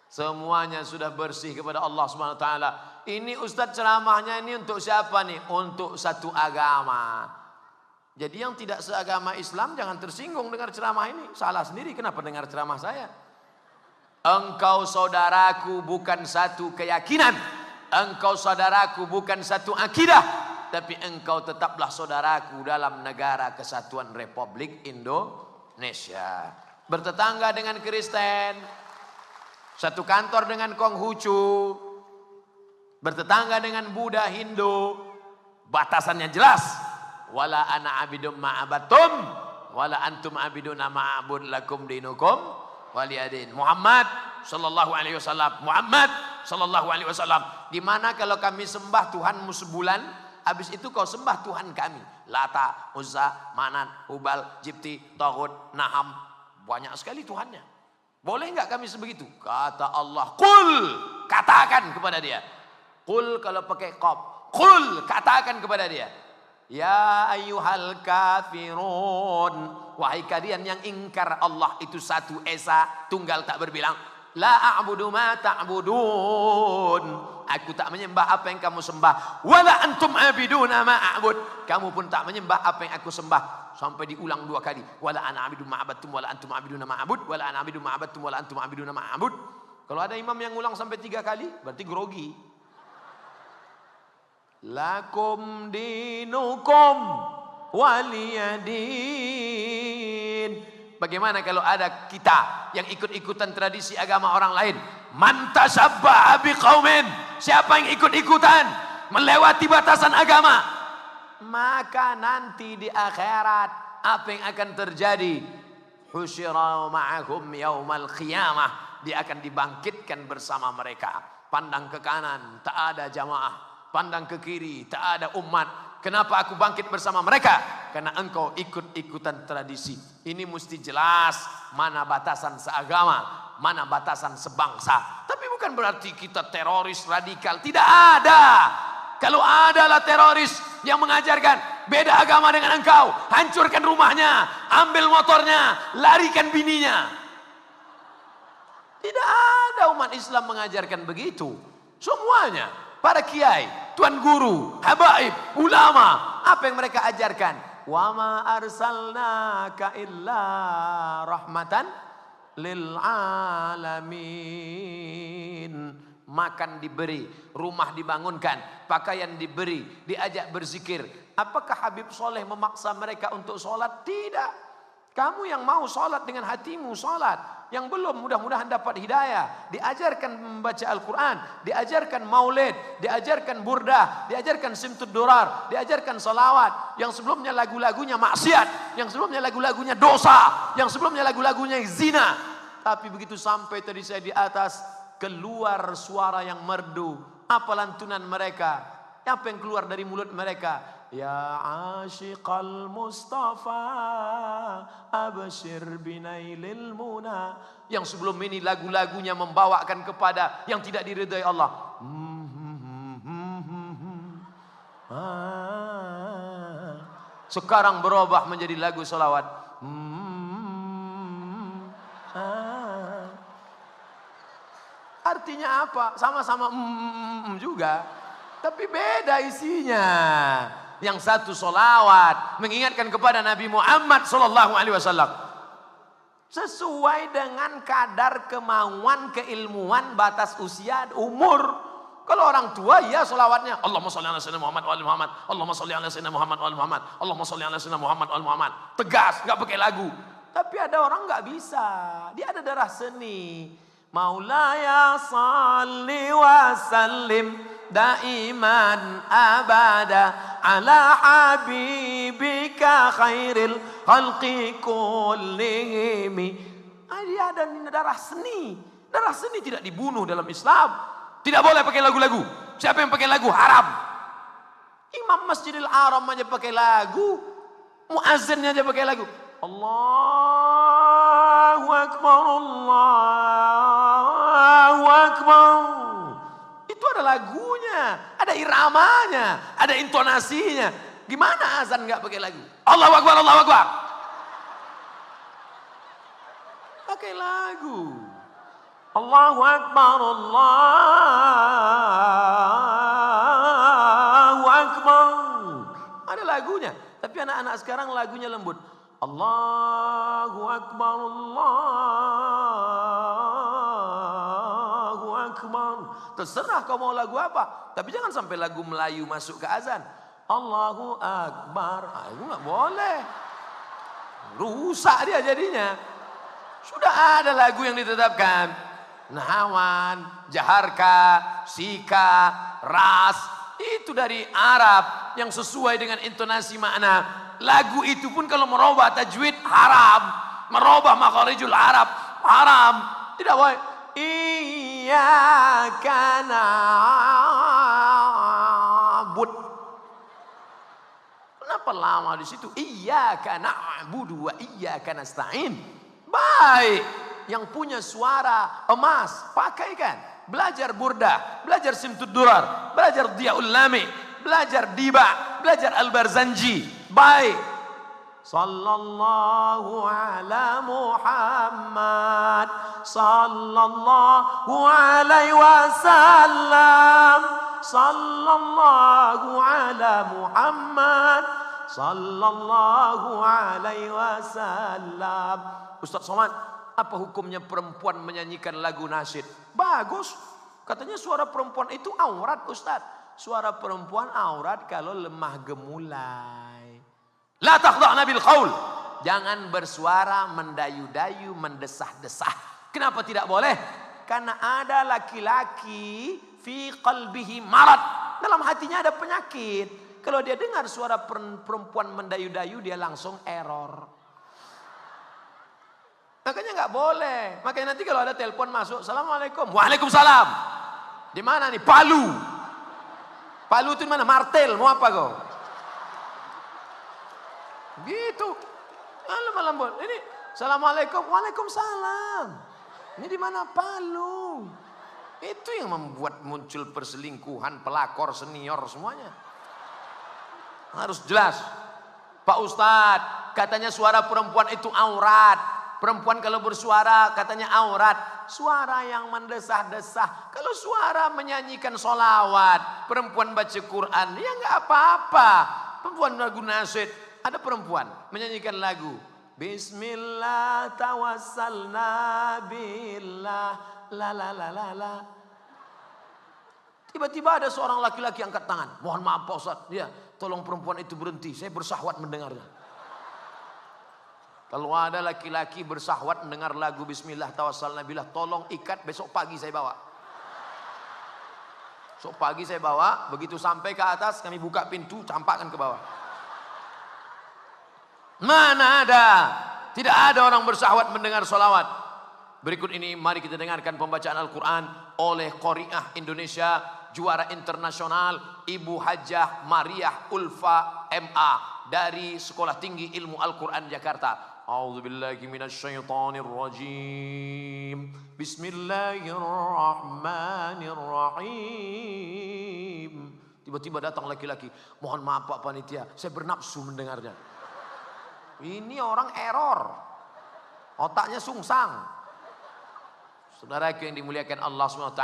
Semuanya sudah bersih kepada Allah Subhanahu wa taala. Ini Ustadz ceramahnya ini untuk siapa nih? Untuk satu agama. Jadi yang tidak seagama Islam jangan tersinggung dengar ceramah ini. Salah sendiri kenapa dengar ceramah saya. Engkau saudaraku bukan satu keyakinan. Engkau saudaraku bukan satu akidah. Tapi engkau tetaplah saudaraku dalam negara kesatuan Republik Indonesia. Bertetangga dengan Kristen. Satu kantor dengan Konghucu. Bertetangga dengan Buddha, Hindu. Batasannya jelas. Wala ana abidum ma'abatum wala antum abiduna ma'abud lakum dinukum waliyadin. Muhammad sallallahu alaihi wasallam, Muhammad sallallahu alaihi wasallam. Di mana kalau kami sembah Tuhanmu sebulan, habis itu kau sembah Tuhan kami. Lata, Uzza, Manat, Hubal, Jibti, Taghut, Naham, banyak sekali Tuhannya. Boleh nggak kami sebegitu? Kata Allah, qul, katakan kepada dia. Qul kalau pakai qaf, qul, katakan kepada dia. Ya ayyuhal kafirun, wahai kalian yang ingkar Allah itu satu esa, tunggal tak berbilang. La a'budu ma ta'budun, aku tak menyembah apa yang kamu sembah. Wala antum abiduna ma a'bud, kamu pun tak menyembah apa yang aku sembah. Sampai diulang 2 kali. Wala ana abidu ma abattum wala antum abiduna ma a'bud, wala ana abidu ma abattum wala antum abiduna ma a'bud. Kalau ada imam yang ulang sampai 3 kali, berarti grogi. Lakum dinukum waliyadin. Bagaimana kalau ada kita yang ikut-ikutan tradisi agama orang lain? Man tashabbaha biqaumin, siapa yang ikut-ikutan melewati batasan agama, maka nanti di akhirat apa yang akan terjadi? Husyira ma'ahum yaumal qiyamah, dia akan dibangkitkan bersama mereka. Pandang ke kanan, tak ada jamaah. Pandang ke kiri, tak ada umat. Kenapa aku bangkit bersama mereka? Karena engkau ikut-ikutan tradisi. Ini mesti jelas mana batasan seagama, mana batasan sebangsa. Tapi bukan berarti kita teroris radikal. Tidak ada. Kalau adalah teroris yang mengajarkan beda agama dengan engkau, hancurkan rumahnya, ambil motornya, larikan bininya. Tidak ada umat Islam mengajarkan begitu. Semuanya, para kiai, tuan guru, habaib, ulama, apa yang mereka ajarkan? Wa ma arsalnaka illa rahmatan lil alamin. Makan diberi, rumah dibangunkan, pakaian diberi, diajak berzikir. Apakah Habib Soleh memaksa mereka untuk sholat? Tidak. Kamu yang mau sholat dengan hatimu sholat. Yang belum mudah-mudahan dapat hidayah. Diajarkan membaca Al-Quran, diajarkan maulid, diajarkan burdah, diajarkan simtud durar, diajarkan salawat. Yang sebelumnya lagu-lagunya maksiat, yang sebelumnya lagu-lagunya dosa, yang sebelumnya lagu-lagunya zina. Tapi begitu sampai tadi saya di atas, keluar suara yang merdu. Apa lantunan mereka? Apa yang keluar dari mulut mereka? Ya ashiqal Mustafa abshir binailil muna. Yang sebelum ini lagu-lagunya membawakan kepada yang tidak diridai Allah. Sekarang berubah menjadi lagu salawat. Artinya apa? Sama-sama juga, tapi beda isinya. Yang satu solawat mengingatkan kepada Nabi Muhammad SAW sesuai dengan kadar kemauan, keilmuan, batas usia, umur. Kalau orang tua ya solawatnya Allahumma sholli ala sayyidina Muhammad wa ali Muhammad, Allahumma sholli ala sayyidina Muhammad wa ali Muhammad, Allahumma sholli ala sayyidina Muhammad wa ali Muhammad. Tegas, nggak pakai lagu. Tapi ada orang nggak bisa, dia ada darah seni. Maulaya salli wa sallim daiman abada ala habibika khairil khalqi kullihim. Dia ada darah seni. Darah seni tidak dibunuh dalam Islam. Tidak boleh pakai lagu-lagu. Siapa yang pakai lagu haram. Imam Masjidil Haram aja pakai lagu, muazzinnya aja pakai lagu. Allahu Akbar, Allahu Akbar. Itu ada lagunya, ada iramanya, ada intonasinya. Gimana azan nggak pakai lagu? Allahu Akbar, Allahu Akbar. Pakai lagu. Allahu Akbar, Allahu Akbar. Ada lagunya. Tapi anak-anak sekarang lagunya lembut. Allahu Akbar, Allahu Akbar. Terserah kau mau lagu apa. Tapi jangan sampai lagu Melayu masuk ke azan. Allahu Akbar. Itu nggak boleh. Rusak dia jadinya. Sudah ada lagu yang ditetapkan. Nahawan, Jaharka, Sika, Ras. Itu dari Arab yang sesuai dengan intonasi makna. Lagu itu pun kalau merubah tajwid haram. Merubah makharijul Arab haram. Tidak boleh. Iyyaka na'bud. Kenapa lama di situ? Iyyaka na'budu wa iyyaka nasta'in. Baik. Yang punya suara emas, pakaikan. Belajar burda, belajar simtud durar, belajar diaul lami, belajar diba, belajar al-barzanji. Baik. Sallallahu ala Muhammad, sallallahu alaihi wasallam, sallallahu ala Muhammad, sallallahu alaihi wasallam. Ustaz Somad, apa hukumnya perempuan menyanyikan lagu nasyid? Bagus. Katanya suara perempuan itu aurat, Ustaz. Suara perempuan aurat kalau lemah gemulai. La takhda'na bil qaul. Jangan bersuara mendayu-dayu, mendesah-desah. Kenapa tidak boleh? Karena ada laki-laki fi qalbihi marad. Dalam hatinya ada penyakit. Kalau dia dengar suara perempuan mendayu-dayu, dia langsung error. Makanya nggak boleh. Makanya nanti kalau ada telepon masuk, Assalamualaikum, Waalaikumsalam. Di mana nih? Palu. Palu itu di mana? Martel. Mau apa kau? Gitu. Malam-malam. Ini Assalamualaikum, Waalaikumsalam. Ini di mana? Palu. Itu yang membuat muncul perselingkuhan, pelakor, senior semuanya. Harus jelas. Pak Ustadz, katanya suara perempuan itu aurat. Perempuan kalau bersuara katanya aurat. Suara yang mendesah-desah. Kalau suara menyanyikan solawat, perempuan baca Quran, ya nggak apa-apa. Perempuan lagu nasyid. Ada perempuan menyanyikan lagu. Bismillah tawassalna billah la la la la la. Tiba-tiba ada seorang laki-laki angkat tangan. Mohon maaf Pak Ustaz, ya tolong perempuan itu berhenti. Saya bersahwat mendengarnya. Kalau ada laki-laki bersahwat mendengar lagu Bismillah tawassalna billah, tolong ikat, besok pagi saya bawa. Besok pagi saya bawa, begitu sampai ke atas kami buka pintu, campakkan ke bawah. Mana ada? Tidak ada orang bersahwat mendengar solawat. Berikut ini mari kita dengarkan pembacaan Al-Quran oleh Qori'ah Indonesia, juara internasional Ibu Hajjah Mariah Ulfa MA dari Sekolah Tinggi Ilmu Al-Quran Jakarta. A'udzubillahi minasyaitonir rajim. Bismillahirrahmanirrahim. Tiba-tiba datang laki-laki. Mohon maaf Pak Panitia, saya bernafsu mendengarnya. Ini orang error. Otaknya sungsang. Saudaraku yang dimuliakan Allah SWT.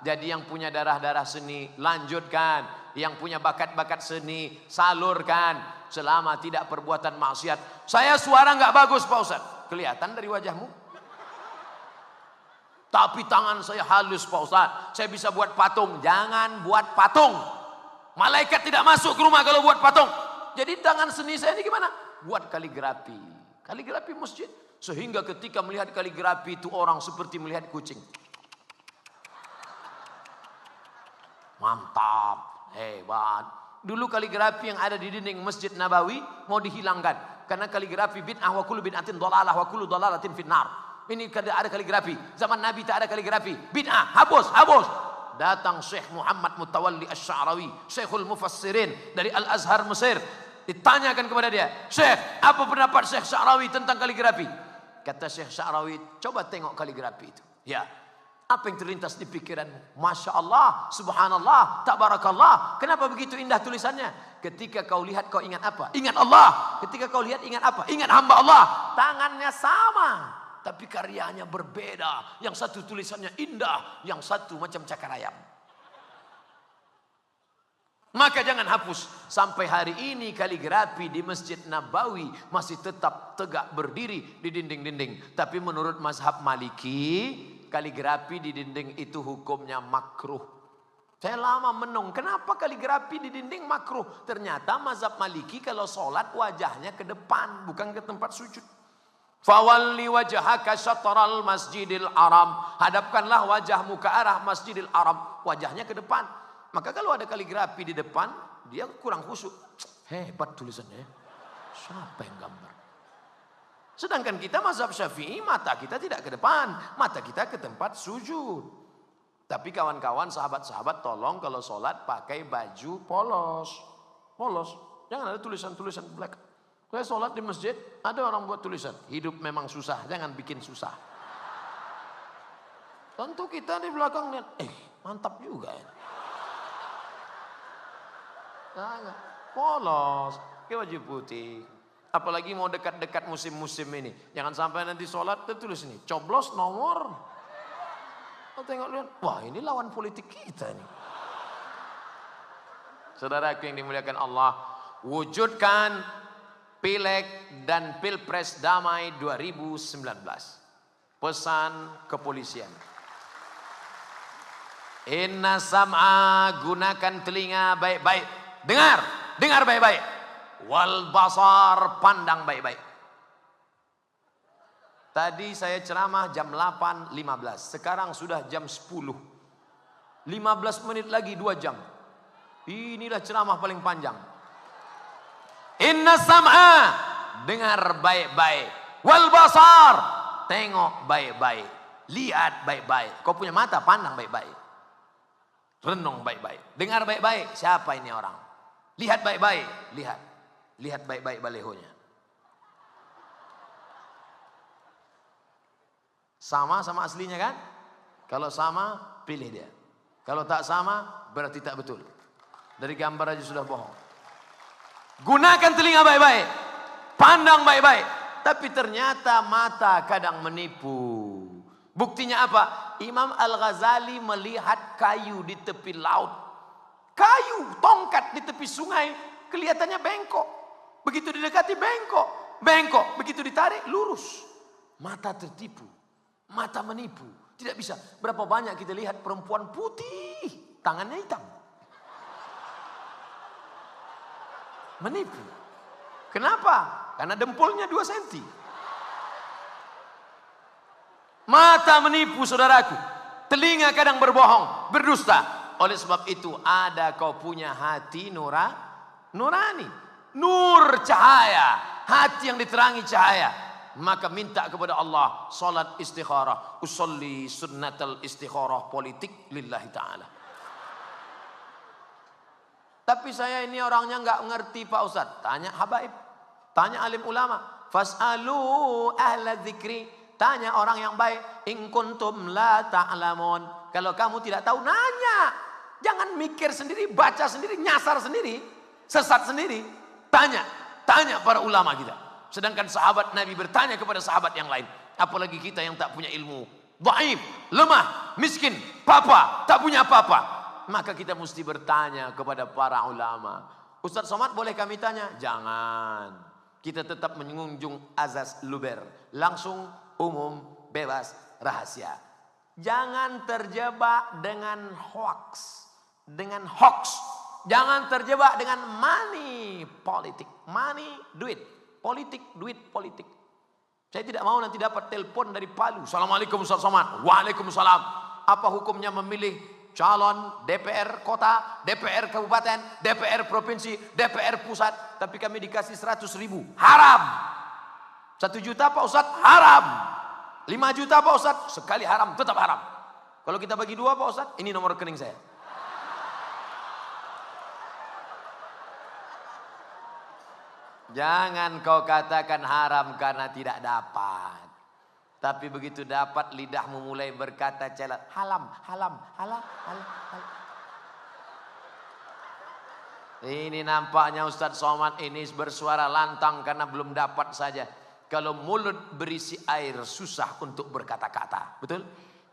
Jadi yang punya darah-darah seni, lanjutkan. Yang punya bakat-bakat seni, salurkan. Selama tidak perbuatan maksiat. Saya suara nggak bagus Pak Ustaz. Kelihatan dari wajahmu. Tapi tangan saya halus Pak Ustaz. Saya bisa buat patung. Jangan buat patung. Malaikat tidak masuk ke rumah kalau buat patung. Jadi tangan seni saya ini gimana? Buat kaligrafi. Kaligrafi masjid. Sehingga ketika melihat kaligrafi itu orang seperti melihat kucing. Mantap, hebat. Dulu kaligrafi yang ada di dinding Masjid Nabawi mau dihilangkan. Karena kaligrafi bid'ah wa kullu bid'atin dhalalah wa kullu dhalalatin finnar. Ini ada kaligrafi. Zaman Nabi tak ada kaligrafi. Bid'ah, hapus, hapus. Datang Syekh Muhammad Mutawalli Asy-Sya'rawi, Syekhul Mufassirin dari Al-Azhar Mesir. Ditanyakan kepada dia, Syekh, apa pendapat Syekh Sya'rawi tentang kaligrafi? Kata Syekh Sya'rawi, coba tengok kaligrafi itu. Ya. Apa yang terlintas di pikiranmu? Masya Allah, subhanallah, tabarakallah. Kenapa begitu indah tulisannya? Ketika kau lihat kau ingat apa? Ingat Allah. Ketika kau lihat ingat apa? Ingat hamba Allah. Tangannya sama, tapi karyanya berbeda. Yang satu tulisannya indah, yang satu macam cakar ayam. Maka jangan hapus. Sampai hari ini kaligrafi di Masjid Nabawi masih tetap tegak berdiri di dinding-dinding. Tapi menurut mazhab Maliki, kaligrafi di dinding itu hukumnya makruh. Saya lama menung, kenapa kaligrafi di dinding makruh? Ternyata mazhab Maliki kalau sholat wajahnya ke depan, bukan ke tempat sujud. Fawalli wajhaka syatral masjidil haram. Hadapkanlah wajahmu ke arah masjidil haram. Wajahnya ke depan. Maka kalau ada kaligrafi di depan, dia kurang khusyuk. Hebat tulisannya. Siapa yang gambar? Sedangkan kita mazhab Syafi'i, mata kita tidak ke depan, mata kita ke tempat sujud. Tapi kawan-kawan, sahabat-sahabat, tolong kalau sholat pakai baju polos. Polos. Jangan ada tulisan-tulisan black. Saya sholat di masjid, ada orang buat tulisan, hidup memang susah, jangan bikin susah. Tentu kita di belakang lihat, mantap juga ya. Jangan, polos, ke baju putih. Apalagi mau dekat-dekat musim-musim ini. Jangan sampai nanti sholat, tertulis ini, coblos nomor. Oh, tengok lihat, wah ini lawan politik kita nih. Saudaraku yang dimuliakan Allah, wujudkan Pileg dan Pilpres damai 2019. Pesan kepolisian. Inna sam'a, gunakan telinga baik-baik. Dengar baik-baik. Wal basar, pandang baik-baik. Tadi saya ceramah jam 8.15. Sekarang sudah jam 10. 15 menit lagi 2 jam. Inilah ceramah paling panjang. Inna sam'a, dengar baik-baik. Wal basar, tengok baik-baik. Lihat baik-baik. Kau punya mata, pandang baik-baik. Renung baik-baik. Dengar baik-baik, siapa ini orang? Lihat baik-baik, lihat baik-baik balehonya. Sama aslinya kan? Kalau sama, pilih dia. Kalau tak sama, berarti tak betul. Dari gambar aja sudah bohong. Gunakan telinga baik-baik, pandang baik-baik. Tapi ternyata mata kadang menipu. Buktinya apa? Imam Al-Ghazali melihat kayu di tepi laut. Kayu, tongkat di tepi sungai, kelihatannya bengkok. Begitu didekati bengkok. Begitu ditarik, lurus. Mata tertipu, mata menipu. Tidak bisa. Berapa banyak kita lihat perempuan putih, tangannya hitam. Menipu. Kenapa? Karena dempulnya 2 cm. Mata menipu saudaraku. Telinga kadang berbohong, berdusta. Oleh sebab itu ada kau punya hati nurani. Nur cahaya. Hati yang diterangi cahaya. Maka minta kepada Allah salat istikharah. Usolli sunnatal istikharah politik lillahi ta'ala. Tapi saya ini orangnya nggak ngerti Pak Ustadz. Tanya habaib, tanya alim ulama. Fas'alu ahla dzikri, tanya orang yang baik. In kuntum la ta'lamun. Kalau kamu tidak tahu, nanya. Jangan mikir sendiri, baca sendiri, nyasar sendiri, sesat sendiri. Tanya para ulama kita. Sedangkan sahabat Nabi bertanya kepada sahabat yang lain. Apalagi kita yang tak punya ilmu, dhaif, lemah, miskin, papa, tak punya apa-apa. Maka kita mesti bertanya kepada para ulama. Ustaz Somad boleh kami tanya? Jangan. Kita tetap mengunjung azas luber. Langsung, umum, bebas, rahasia. Jangan terjebak dengan hoax. Jangan terjebak dengan money politik. Money, duit. Politik, duit, politik. Saya tidak mau nanti dapat telepon dari Palu. Assalamualaikum Ustaz Somad. Waalaikumsalam. Apa hukumnya memilih calon DPR kota, DPR kabupaten, DPR provinsi, DPR pusat, tapi kami dikasih 100.000, haram. 1 juta Pak Ustadz, haram. 5 juta Pak Ustadz, sekali haram, tetap haram. Kalau kita bagi 2 Pak Ustadz, ini nomor rekening saya. Jangan kau katakan haram karena tidak dapat. Tapi begitu dapat lidahmu mulai berkata celat, halam. Ini nampaknya Ustadz Somad ini bersuara lantang karena belum dapat saja. Kalau mulut berisi air susah untuk berkata-kata, betul?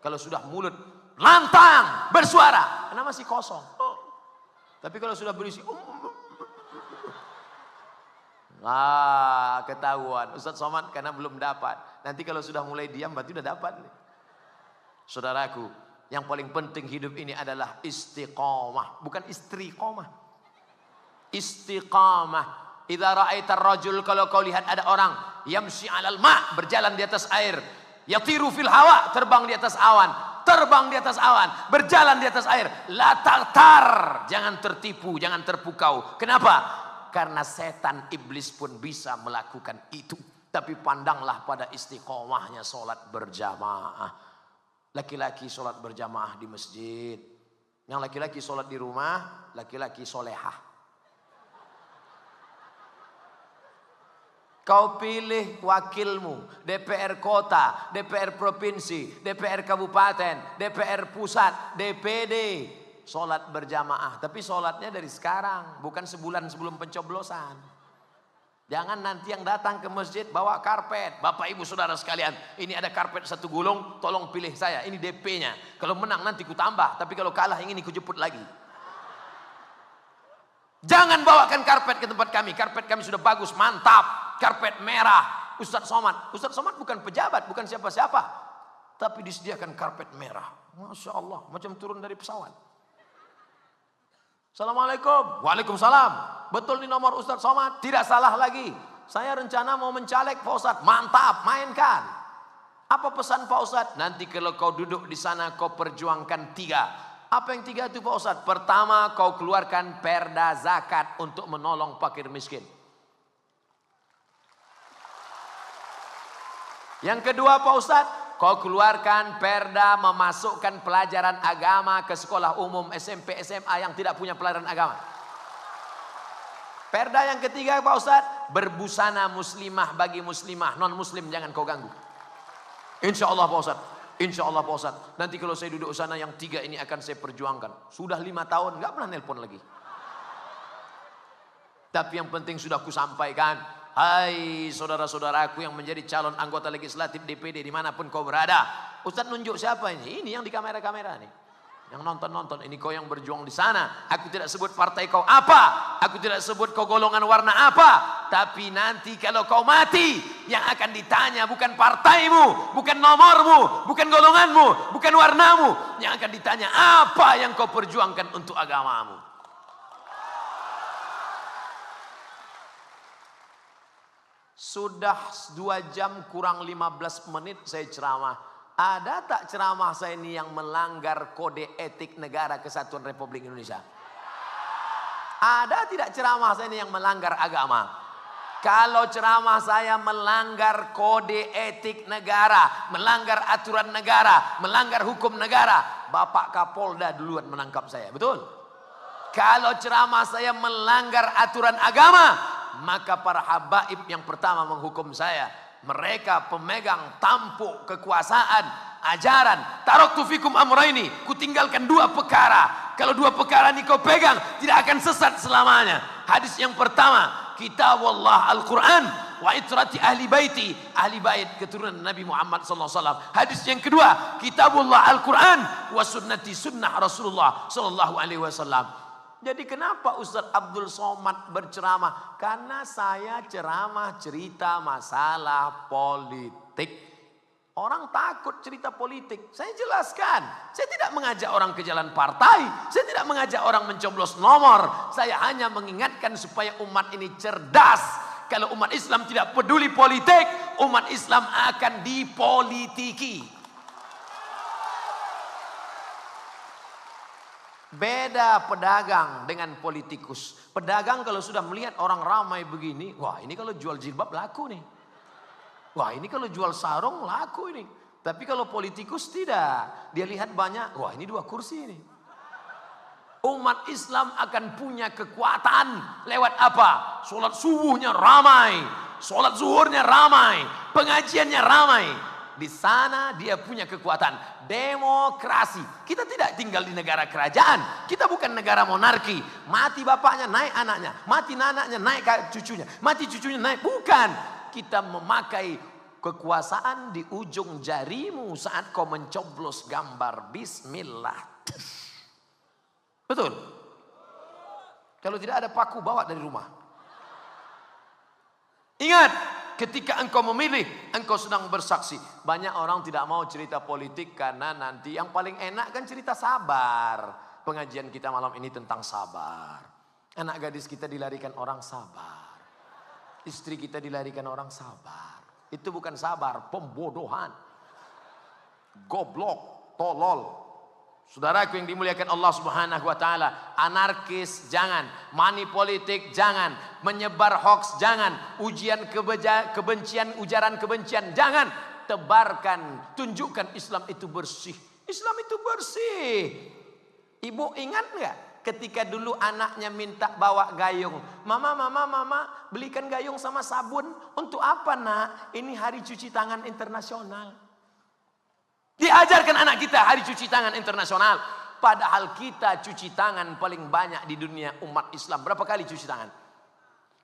Kalau sudah mulut lantang bersuara, karena masih kosong. Tapi kalau sudah berisi, ketahuan Ustadz Somad karena belum dapat. Nanti kalau sudah mulai diam berarti udah dapat. Saudaraku, yang paling penting hidup ini adalah istiqomah, bukan istriqomah. Istiqamah. Idza ra'aitar rajul, kalau kau lihat ada orang yamshi 'alal ma', berjalan di atas air, yatiru fil hawa, terbang di atas awan, berjalan di atas air, la tartar, jangan tertipu, jangan terpukau. Kenapa? Karena setan iblis pun bisa melakukan itu. Tapi pandanglah pada istiqomahnya sholat berjamaah. Laki-laki sholat berjamaah di masjid. Yang laki-laki sholat di rumah, laki-laki solehah. Kau pilih wakilmu, DPR kota, DPR provinsi, DPR kabupaten, DPR pusat, DPD. Sholat berjamaah, tapi sholatnya dari sekarang, bukan sebulan sebelum pencoblosan. Jangan nanti yang datang ke masjid bawa karpet. Bapak ibu saudara sekalian, ini ada karpet 1 gulung, tolong pilih saya, ini DP-nya. Kalau menang nanti ku tambah, tapi kalau kalah yang ini ku jemput lagi. Jangan bawakan karpet ke tempat kami, karpet kami sudah bagus, mantap. Karpet merah, Ustadz Somad. Ustadz Somad bukan pejabat, bukan siapa-siapa, tapi disediakan karpet merah. Masya Allah, macam turun dari pesawat. Assalamualaikum. Waalaikumsalam. Betul ini nomor Ustadz Somad? Tidak salah lagi. Saya rencana mau mencaleg Pak Ustadz. Mantap, mainkan. Apa pesan Pak Ustadz? Nanti kalau kau duduk di sana kau perjuangkan 3. Apa yang 3 itu Pak Ustadz? Pertama, kau keluarkan perda zakat untuk menolong fakir miskin. Yang kedua Pak Ustadz, kau keluarkan perda memasukkan pelajaran agama ke sekolah umum SMP, SMA yang tidak punya pelajaran agama. Perda yang ketiga Pak Ustadz, berbusana muslimah bagi muslimah, non muslim jangan kau ganggu. Insya Allah Pak Ustadz, insya Allah Pak Ustadz. Nanti kalau saya duduk sana yang 3 ini akan saya perjuangkan. Sudah 5 tahun nggak pernah nelpon lagi. Tapi yang penting sudah ku sampaikan. Hai saudara-saudaraku yang menjadi calon anggota legislatif DPD dimanapun kau berada. Ustadz nunjuk siapa ini? Ini yang di kamera-kamera nih. Yang nonton-nonton, ini kau yang berjuang di sana. Aku tidak sebut partai kau apa. Aku tidak sebut kau golongan warna apa. Tapi nanti kalau kau mati, yang akan ditanya bukan partaimu, bukan nomormu, bukan golonganmu, bukan warnamu. Yang akan ditanya apa yang kau perjuangkan untuk agamamu. Sudah 2 jam kurang 15 menit saya ceramah. Ada tak ceramah saya ini yang melanggar kode etik negara kesatuan Republik Indonesia? Ada tidak ceramah saya ini yang melanggar agama? Kalau ceramah saya melanggar kode etik negara, melanggar aturan negara, melanggar hukum negara, Bapak Kapolda duluan menangkap saya, betul? Kalau ceramah saya melanggar aturan agama, maka para habaib yang pertama menghukum saya. Mereka pemegang tampuk kekuasaan, ajaran. Taraktu fikum amraini, kutinggalkan 2 perkara. Kalau 2 perkara ini kau pegang, tidak akan sesat selamanya. Hadis yang pertama, kitabullah Al-Quran, wa itrati ahli baiti, ahli bait keturunan Nabi Muhammad SAW. Hadis yang kedua, kitabullah Al-Quran, wa sunnati sunnah Rasulullah SAW. Jadi kenapa Ustadz Abdul Somad berceramah? Karena saya ceramah cerita masalah politik. Orang takut cerita politik. Saya jelaskan. Saya tidak mengajak orang ke jalan partai. Saya tidak mengajak orang mencoblos nomor. Saya hanya mengingatkan supaya umat ini cerdas. Kalau umat Islam tidak peduli politik, umat Islam akan dipolitiki. Beda pedagang dengan politikus. Pedagang kalau sudah melihat orang ramai begini, wah ini kalau jual jilbab laku nih. Wah ini kalau jual sarung laku ini. Tapi kalau politikus tidak. Dia lihat banyak, wah ini 2 kursi ini. Umat Islam akan punya kekuatan lewat apa? Sholat subuhnya ramai, sholat zuhurnya ramai, pengajiannya ramai. Di sana dia punya kekuatan. Demokrasi. Kita tidak tinggal di negara kerajaan. Kita bukan negara monarki. Mati bapaknya naik anaknya. Mati anaknya naik cucunya. Mati cucunya naik. Bukan. Kita memakai kekuasaan di ujung jarimu saat kau mencoblos gambar Bismillah. Betul? Kalau tidak ada paku bawa dari rumah. Ingat. Ketika engkau memilih, engkau sedang bersaksi. Banyak orang tidak mau cerita politik karena nanti yang paling enak kan cerita sabar. Pengajian kita malam ini tentang sabar. Anak gadis kita dilarikan orang sabar. Istri kita dilarikan orang sabar. Itu bukan sabar, pembodohan. Goblok, tolol. Saudaraku yang dimuliakan Allah Subhanahu wa taala, anarkis jangan, money politik jangan, menyebar hoax jangan, kebencian, ujaran kebencian jangan. Tebarkan, tunjukkan Islam itu bersih. Islam itu bersih. Ibu ingat enggak? Ketika dulu anaknya minta bawa gayung. Mama, belikan gayung sama sabun. Untuk apa nak? Ini hari cuci tangan internasional. Diajarkan anak kita hari cuci tangan internasional. Padahal kita cuci tangan paling banyak di dunia umat Islam. Berapa kali cuci tangan?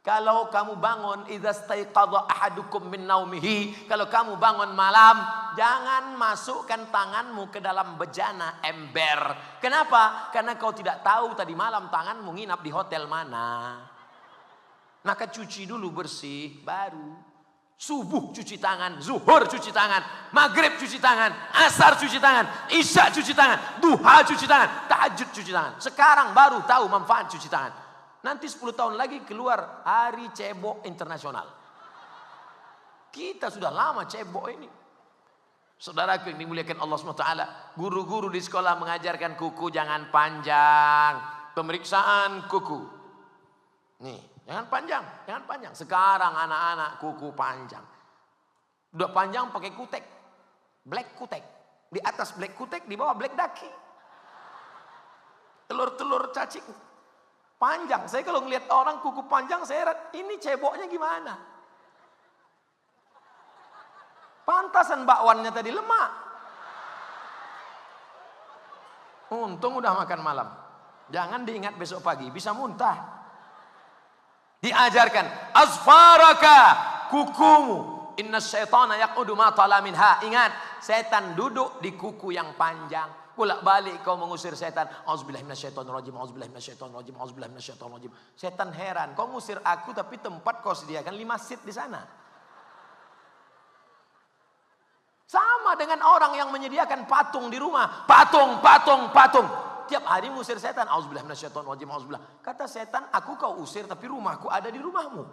Kalau kamu bangun, idza staiqadha ahadukum min naumihi, kalau kamu bangun malam, jangan masukkan tanganmu ke dalam bejana ember. Kenapa? Karena kau tidak tahu tadi malam tanganmu nginap di hotel mana. Maka cuci dulu bersih, baru subuh cuci tangan, zuhur cuci tangan, maghrib cuci tangan, asar cuci tangan, isya cuci tangan, duha cuci tangan, tahajud cuci tangan. Sekarang baru tahu manfaat cuci tangan. Nanti 10 tahun lagi keluar hari cebok internasional. Kita sudah lama cebok ini. Saudaraku yang dimuliakan Allah SWT, guru-guru di sekolah mengajarkan kuku jangan panjang. Pemeriksaan kuku. Nih, jangan panjang. Sekarang anak-anak kuku panjang. Udah panjang pakai kutek. Black kutek. Di atas black kutek, di bawah black daki. Telur-telur cacing. Panjang. Saya kalau ngelihat orang kuku panjang, saya heran, ini ceboknya gimana? Pantasan bakwannya tadi lemak. Untung udah makan malam. Jangan diingat besok pagi, bisa muntah. Diajarkan, azfaraka, kukumu. Inna syaitana yaqudu ma tala minha. Ingat, setan duduk di kuku yang panjang. Bolak-balik kau mengusir setan. Auzubillahi minasyaitonirrajim, auzubillahi minasyaitonirrajim, auzubillahi minasyaitonirrajim. Setan heran, kau ngusir aku tapi tempat kau sediakan 5 seat di sana. Sama dengan orang yang menyediakan patung di rumah. Patung. Tiap hari ngusir setan. Auzubillahi minasyaitonirrajim, auzubillah. Kata setan, aku kau usir tapi rumahku ada di rumahmu.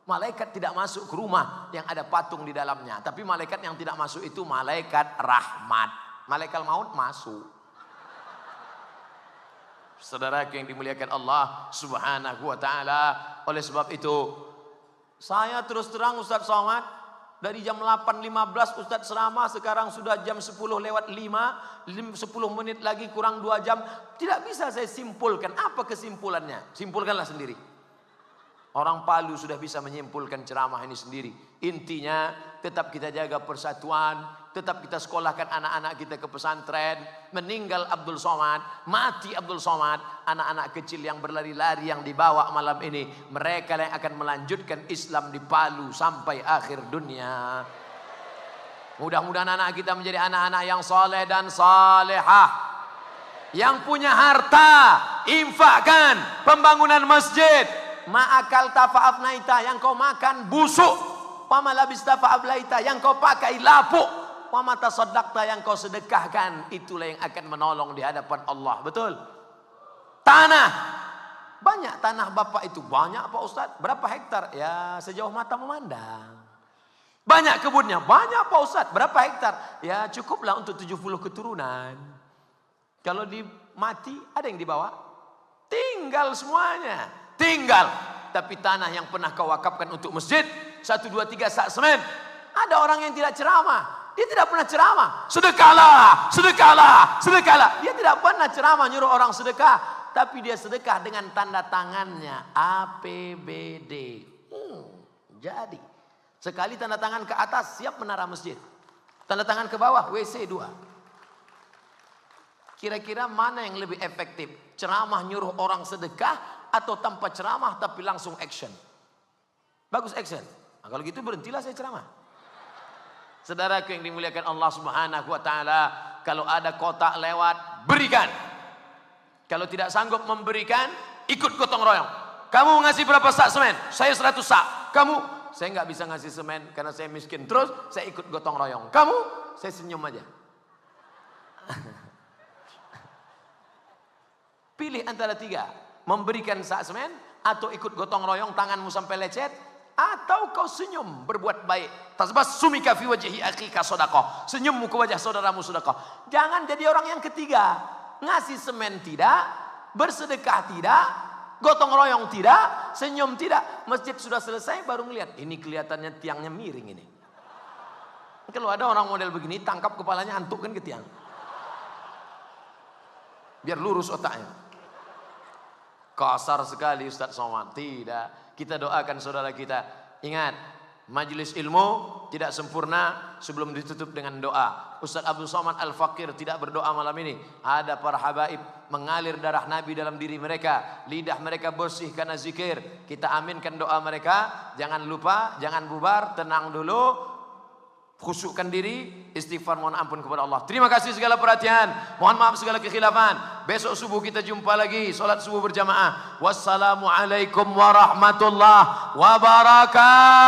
Malaikat tidak masuk ke rumah yang ada patung di dalamnya. Tapi malaikat yang tidak masuk itu malaikat rahmat. Malaikat maut masuk. Saudara yang dimuliakan Allah Subhanahu wa taala, oleh sebab itu saya terus terang Ustaz Somad, dari jam 8.15 Ustaz ceramah, sekarang sudah jam 10 lewat 5, 10 menit lagi kurang 2 jam. Tidak bisa saya simpulkan. Apa kesimpulannya? Simpulkanlah sendiri. Orang Palu sudah bisa menyimpulkan ceramah ini sendiri. Intinya tetap kita jaga persatuan, tetap kita sekolahkan anak-anak kita ke pesantren. Meninggal Abdul Somad, mati Abdul Somad, anak-anak kecil yang berlari-lari yang dibawa malam ini, mereka yang akan melanjutkan Islam di Palu sampai akhir dunia. Mudah-mudahan anak kita menjadi anak-anak yang soleh dan salehah, yang punya harta, infakkan pembangunan masjid. Ma'akal tafa'afnaita, yang kau makan busuk. Pamalabis tafa'aflaita, yang kau pakai lapuk. Pamata sodakta, yang kau sedekahkan, itulah yang akan menolong di hadapan Allah. Betul? Tanah, banyak tanah bapak itu. Banyak Pak Ustadz. Berapa hektar? Ya sejauh mata memandang. Banyak kebunnya. Banyak Pak Ustadz. Berapa hektar? Ya cukuplah untuk 70 keturunan. Kalau mati ada yang dibawa? Tinggal semuanya. Tinggal. Tapi tanah yang pernah kau wakafkan untuk masjid, 1, 2, 3 sak semen. Ada orang yang tidak ceramah. Dia tidak pernah ceramah. Sedekahlah, sedekahlah, sedekahlah. Dia tidak pernah ceramah nyuruh orang sedekah. Tapi dia sedekah dengan tanda tangannya. APBD. Jadi. Sekali tanda tangan ke atas, siap menara masjid. Tanda tangan ke bawah, WC 2. Kira-kira mana yang lebih efektif? Ceramah nyuruh orang sedekah, atau tanpa ceramah tapi langsung action? Bagus action. Nah, kalau gitu berhentilah saya ceramah. Saudaraku yang dimuliakan Allah Subhanahu wa taala, kalau ada kotak lewat, berikan. Kalau tidak sanggup memberikan, ikut gotong royong. Kamu ngasih berapa sak semen? Saya 100 sak. Kamu? Saya nggak bisa ngasih semen karena saya miskin. Terus saya ikut gotong royong. Kamu? Saya senyum aja. Pilih antara 3. Memberikan sak semen, atau ikut gotong royong tanganmu sampai lecet, atau kau senyum berbuat baik. Tabassumika fi wajhi akhika shadaqah. Senyummu ke wajah saudaramu sedekah. Jangan jadi orang yang ketiga. Ngasih semen tidak, bersedekah tidak, gotong royong tidak, senyum tidak. Masjid sudah selesai baru melihat, ini kelihatannya tiangnya miring ini. Kalau ada orang model begini, tangkap kepalanya, antukkan ke tiang. Biar lurus otaknya. Kasar sekali Ustaz Somad. Tidak. Kita doakan saudara kita. Ingat, majelis ilmu tidak sempurna sebelum ditutup dengan doa. Ustaz Abdul Somad Al-Fakir tidak berdoa malam ini. Ada para habaib mengalir darah Nabi dalam diri mereka. Lidah mereka bersih karena zikir. Kita aminkan doa mereka. Jangan lupa, jangan bubar, tenang dulu. Khusyukkan diri, istighfar, mohon ampun kepada Allah. Terima kasih segala perhatian. Mohon maaf segala kekhilafan. Besok subuh kita jumpa lagi. Salat subuh berjamaah. Wassalamualaikum warahmatullahi wabarakatuh.